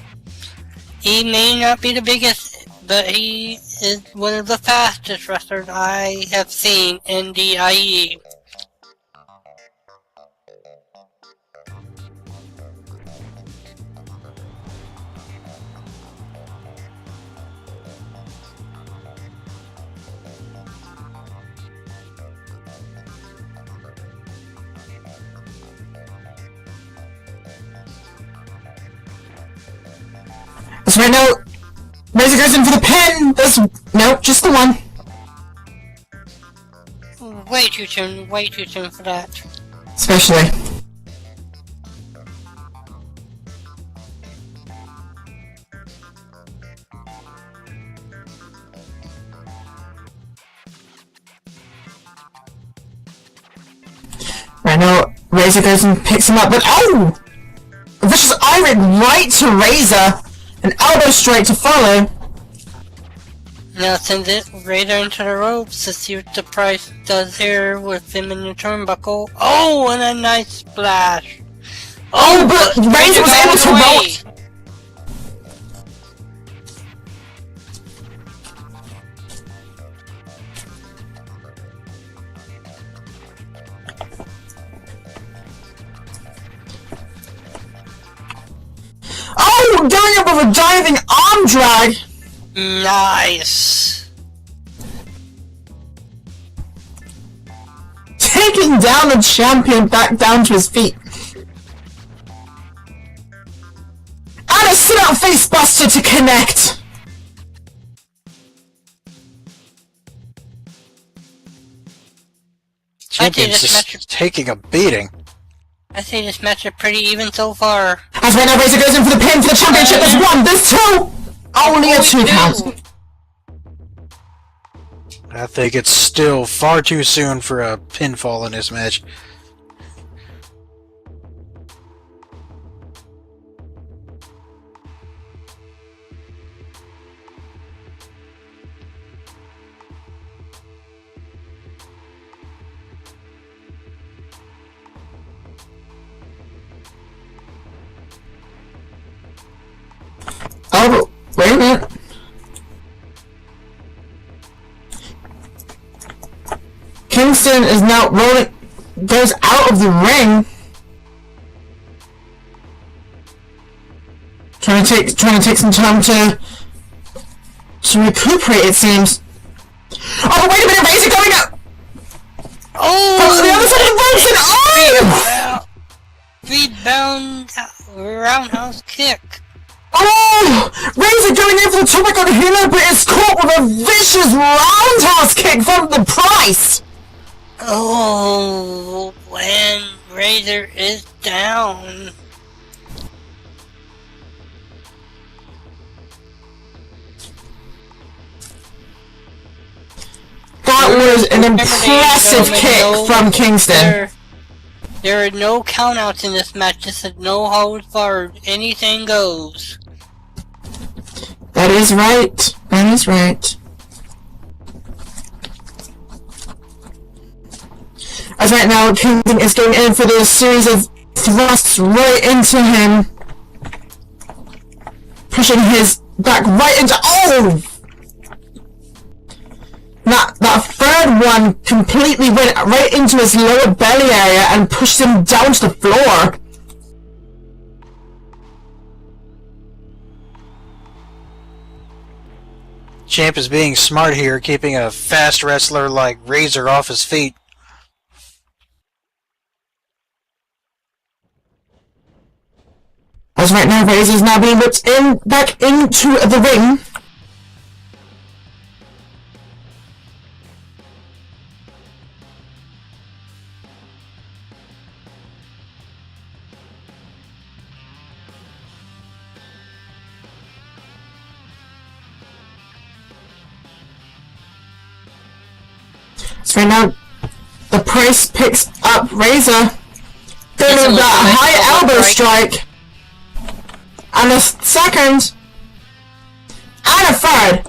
he may not be the biggest, but he is one of the fastest wrestlers I have seen in the IE. So right now, Razor goes in for the pin! Nope, just the one. Way too soon for that. Especially. Right now, Razor goes and picks him up, but oh! A vicious Irate right to Razor, an elbow straight to follow. Now send it Razor into the ropes to see what the Price does here with him in the turnbuckle. Oh, and a nice splash. Oh, but Razor was able to roll. Oh, going up with a diving arm drag. Nice. Taking down the champion back down to his feet. And a sit-out face buster to connect. Champion's just taking a beating. I say this match is pretty even so far. As right now Razor goes in for the pin for the championship. There's one, there's two! Only a 2 count. I think it's still far too soon for a pinfall in this match. Oh, wait a minute. Kingston is now rolling, goes out of the ring. Trying to take some time to recuperate, it seems. Oh, but wait a minute, Razor going up! Oh! From the other side of the ropes, and Rebound roundhouse kick. oh! Razor going in for the topic on Hilo, but is caught with a vicious roundhouse kick from the Price! Oh, when Razor is down. That was an impressive kick from Kingston. There are no countouts in this match, just a no holds barred. Anything goes. That is right. That is right. As right now, Kingston is going in for this series of thrusts right into him. Pushing his back right into... Oh! That third one completely went right into his lower belly area and pushed him down to the floor. Champ is being smart here, keeping a fast wrestler like Razor off his feet. As right now, Razor's now being whipped back into the ring. So right now, the Price picks up Razor, doing that high elbow strike, and a second, and a third.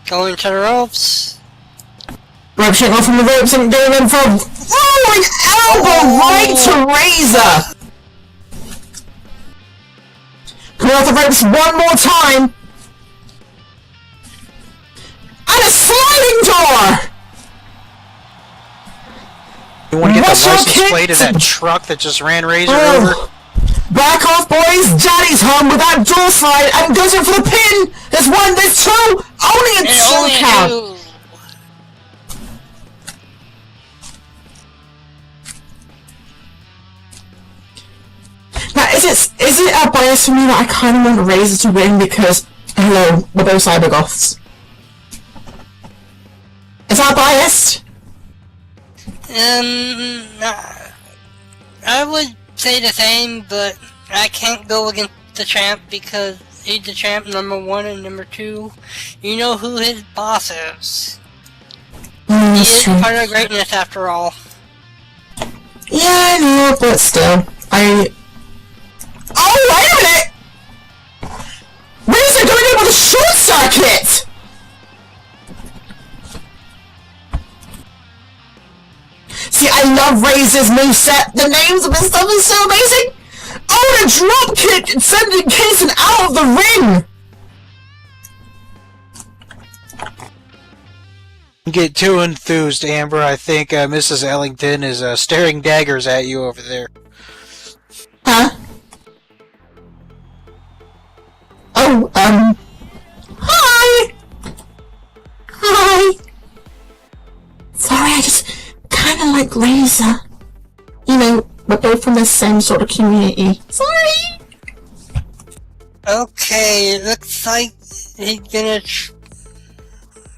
Going to the ropes. Rope shutting off from the ropes and going in for a rolling elbow right to Razor. Coming off the ropes one more time. And a sliding door! You want to get the license plate of that truck that just ran Razor over? Back off, boys! Daddy's home with that door slide and goes in for the pin! There's one, there's two! Only a two count! Now, is it a bias for me that I kind of want Razor to win because, hello, we're both cybergoths? Is that biased? I would say the same, but I can't go against the champ because he's the champ number 1 and number 2. You know who his boss is. Yeah, He That's is true. part of greatness after all. Yeah, I know, but still, Oh, wait a minute! Razor doing it with a short circuit! See, I love Razor's moveset. The names of his stuff is so amazing! Oh, and a drop kick sending Kingston out of the ring! Don't get too enthused, Amber. I think Mrs. Ellington is staring daggers at you over there. Huh? Oh, Hi! Hi! Sorry, I just kinda like Razor. You know, we're both from the same sort of community. Sorry! Okay, it looks like he's gonna.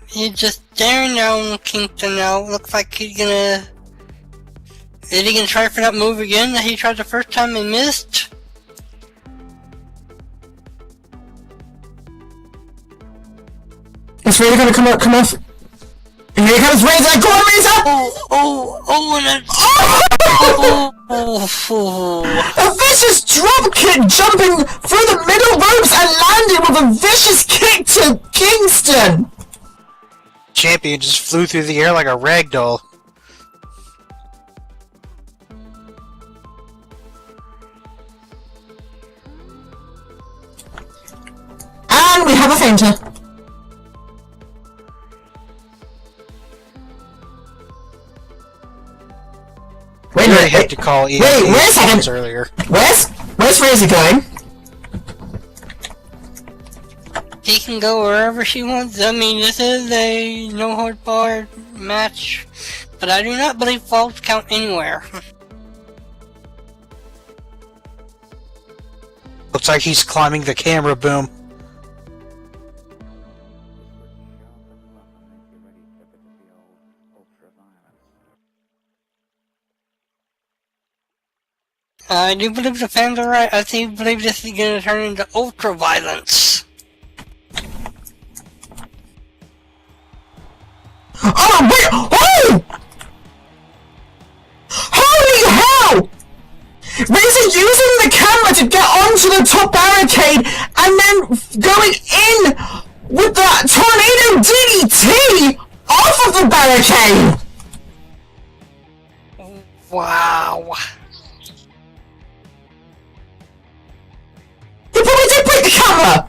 He's just staring down Kingston now. Looks like he's gonna. Is he gonna try for that move again that he tried the first time and missed? Is Razor gonna come off? Here comes Razor! Go on, Razor! A vicious drop kick jumping through the middle ropes and landing with a vicious kick to Kingston! Champion just flew through the air like a rag doll. And we have a fainter. Wait, I had to call wait a second. earlier. Where's Razor going? He can go wherever she wants. I mean, this is a no hard bar match, but I do not believe falls count anywhere. Looks like he's climbing the camera boom. I do believe the fans are right. I do believe this is going to turn into ultra violence. Oh, wait! Oh! Holy hell! Razor using the camera to get onto the top barricade and then going in with the tornado DDT off of the barricade! Wow. He probably did break the camera!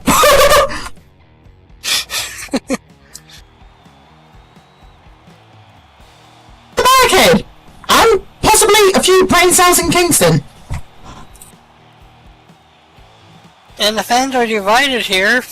The barricade! And possibly a few brain cells in Kingston. And the fans are divided here.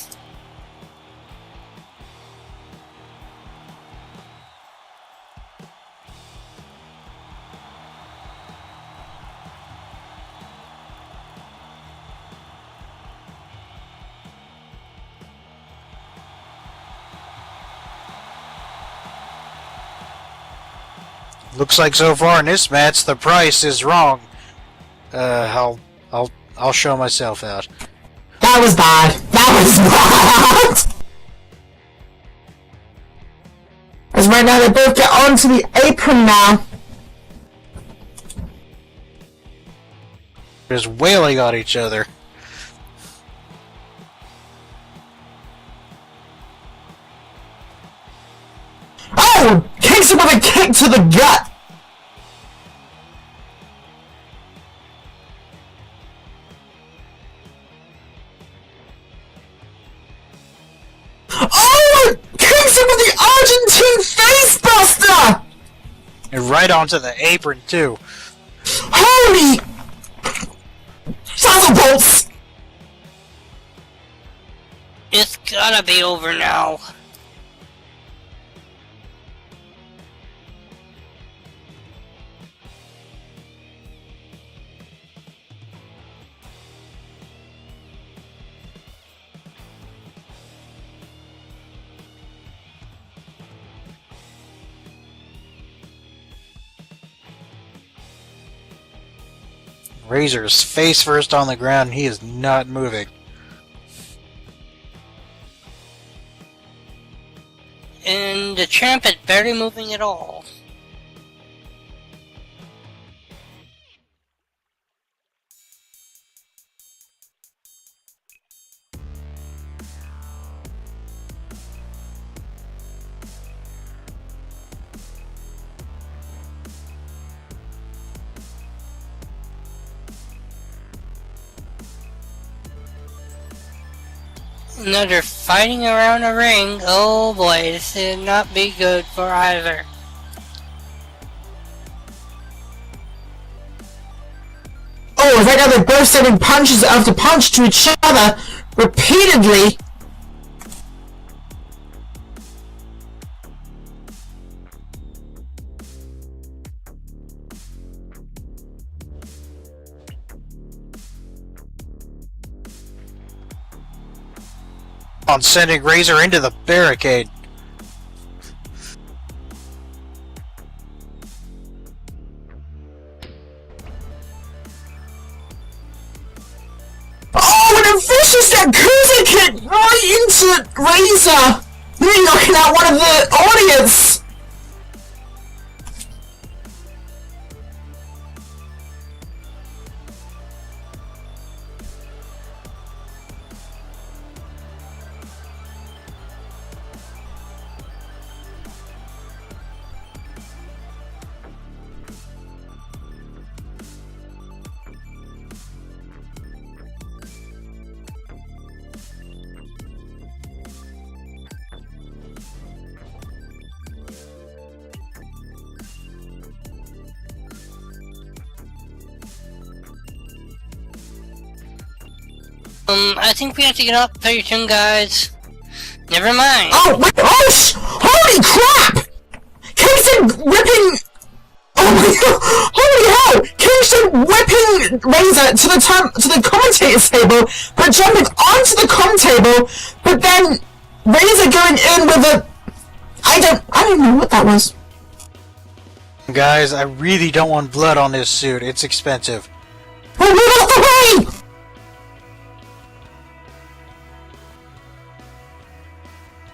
Looks like so far in this match the price is wrong. I'll show myself out. That was bad. That was bad! As right now they both get onto the apron now. Just wailing on each other. Oh! Kicks him with a kick to the gut! Oh! Kicks him with the Argentine facebuster! And right onto the apron too. Holy! Saddle bolts! It's gotta be over now. Razor's face first on the ground, he is not moving. and the champ is barely moving at all. Now they're fighting around a ring. Oh boy, this would not be good for either. Oh, right now they're both sending punches after punch to each other repeatedly. On sending Razor into the barricade. Oh, and a vicious Yakuza kick right into Razor! Nearly knocking out one of the audience! I think we have to get up pretty soon, guys. Never mind. Oh, wait, holy crap! Kingston whipping... Oh my god! Holy hell! Kingston whipping Razor to the commentator's table, but jumping onto the comm table, but then Razor going in with a... I don't even know what that was. Guys, I really don't want blood on this suit. It's expensive. Oh, move out the way!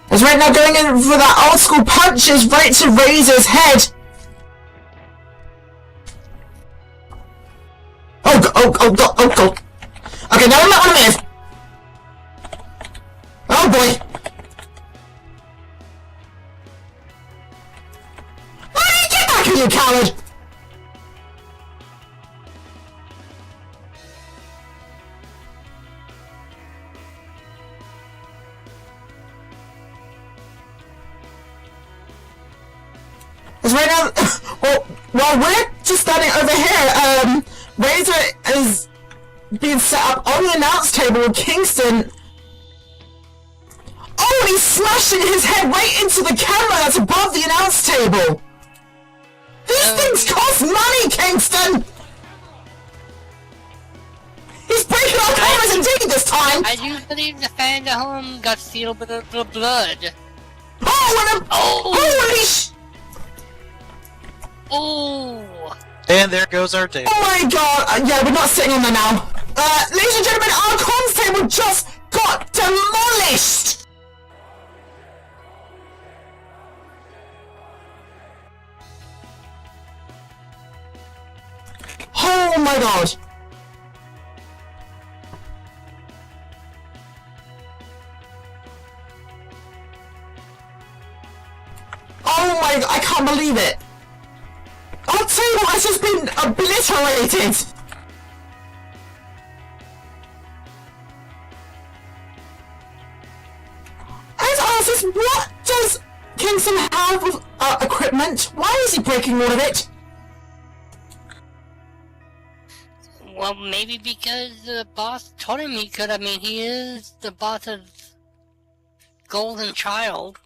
Is right now going in for that old school punches right to Razor's head. Oh god. Okay, now we might want to move. Oh boy. Get back here, you coward! Right now, while we're just standing over here, Razor is being set up on the announce table with Kingston. Oh, and he's smashing his head right into the camera that's above the announce table. These things cost money, Kingston! He's breaking our cameras indeed this time! I do believe the fan at home got a little bit of blood. Oh, and holy Oh! And there goes our table. Oh my god! Yeah, we're not sitting on there now. Ladies and gentlemen, our comms table just got demolished! Oh my god! Oh my god, I can't believe it! Our table has just been obliterated! And ask us, what does Kingston have with equipment? Why is he breaking all of it? Well, maybe because the boss told him he could. I mean, he is the boss of Golden Child.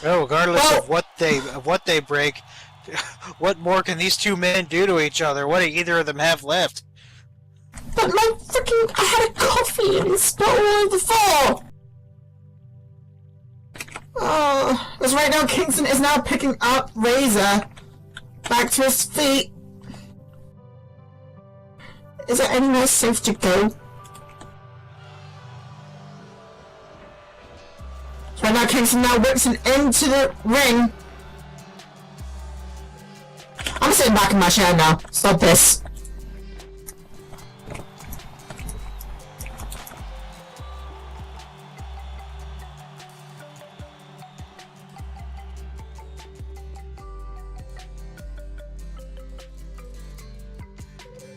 Well, regardless of what they break, what more can these two men do to each other? What do either of them have left? But my freaking... I had a coffee and it spilled all over the floor! Because right now Kingston is now picking up Razor back to his feet. Is there anywhere safe to go? Bernard Kingston now whips it into the ring. I'm sitting back in my chair now. Stop this.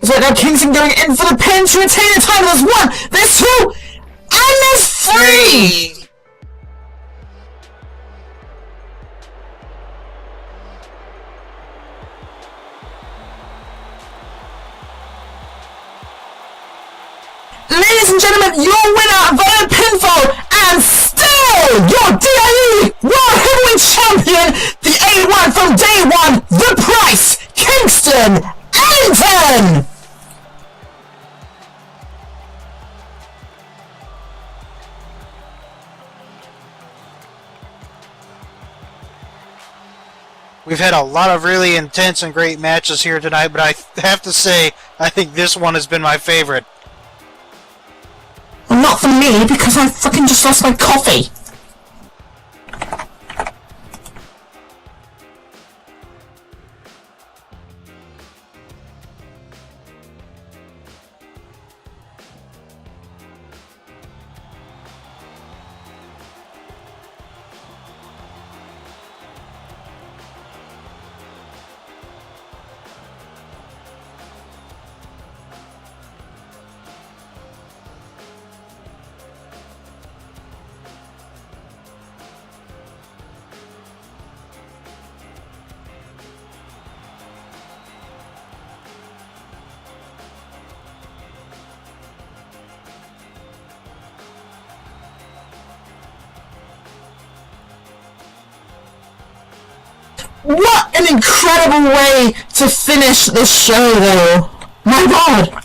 So now Kingston going in for the pin to retain the title. There's 1, there's 2, and there's 3! Ladies and gentlemen, your winner via pinfall and still your DIE World Heavyweight Champion, the A1 from day 1, The Price, Kingston Ellington! We've had a lot of really intense and great matches here tonight, but I have to say, I think this one has been my favorite. Well, not for me, because I fucking just lost my coffee. What an incredible way to finish the show, though. My God.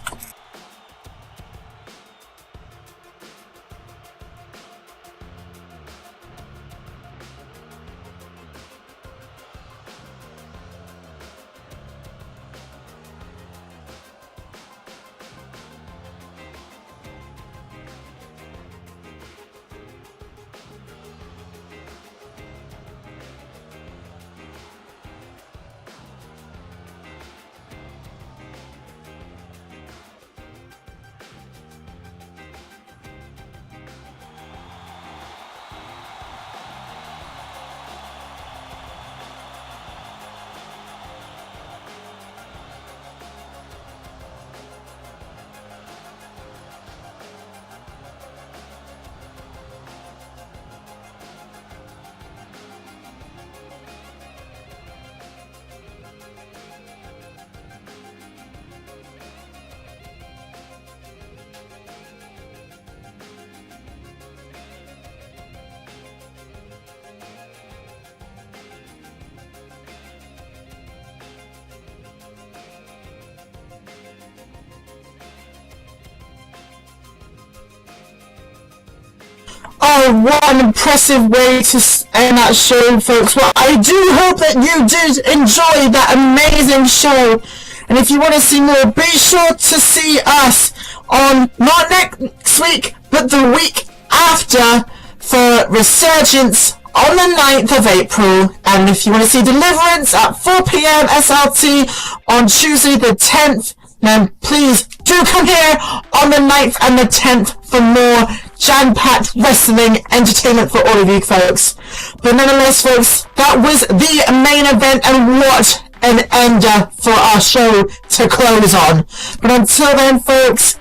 Oh, what an impressive way to end that show, folks. Well, I do hope that you did enjoy that amazing show. And if you want to see more, be sure to see us on, not next week, but the week after, for Resurgence on the 9th of April. And if you want to see Deliverance at 4 PM SLT on Tuesday the 10th, then please do come here on the 9th and the 10th for more jam-packed wrestling entertainment for all of you folks. But nonetheless, folks, that was the main event, and what an ender for our show to close on. But until then, folks,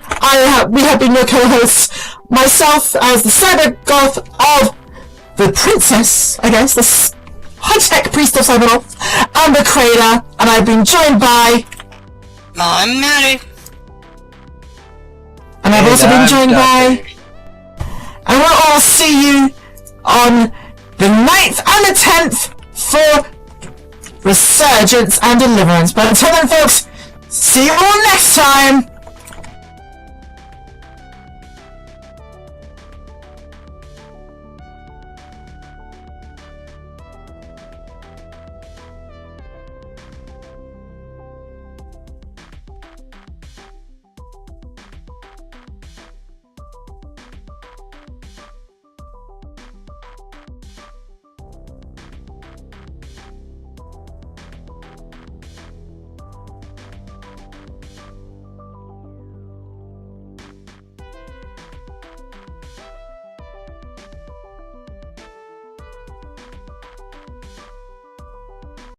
we have been your co-hosts, myself as the cyber goth of the princess, I guess, the high-tech priest of Cybergoth, and the Crater, and I've been joined by... I'm Maddie. And I've also been joined by... And we'll all see you on the 9th and the 10th for Resurgence and Deliverance. But until then, folks, see you all next time!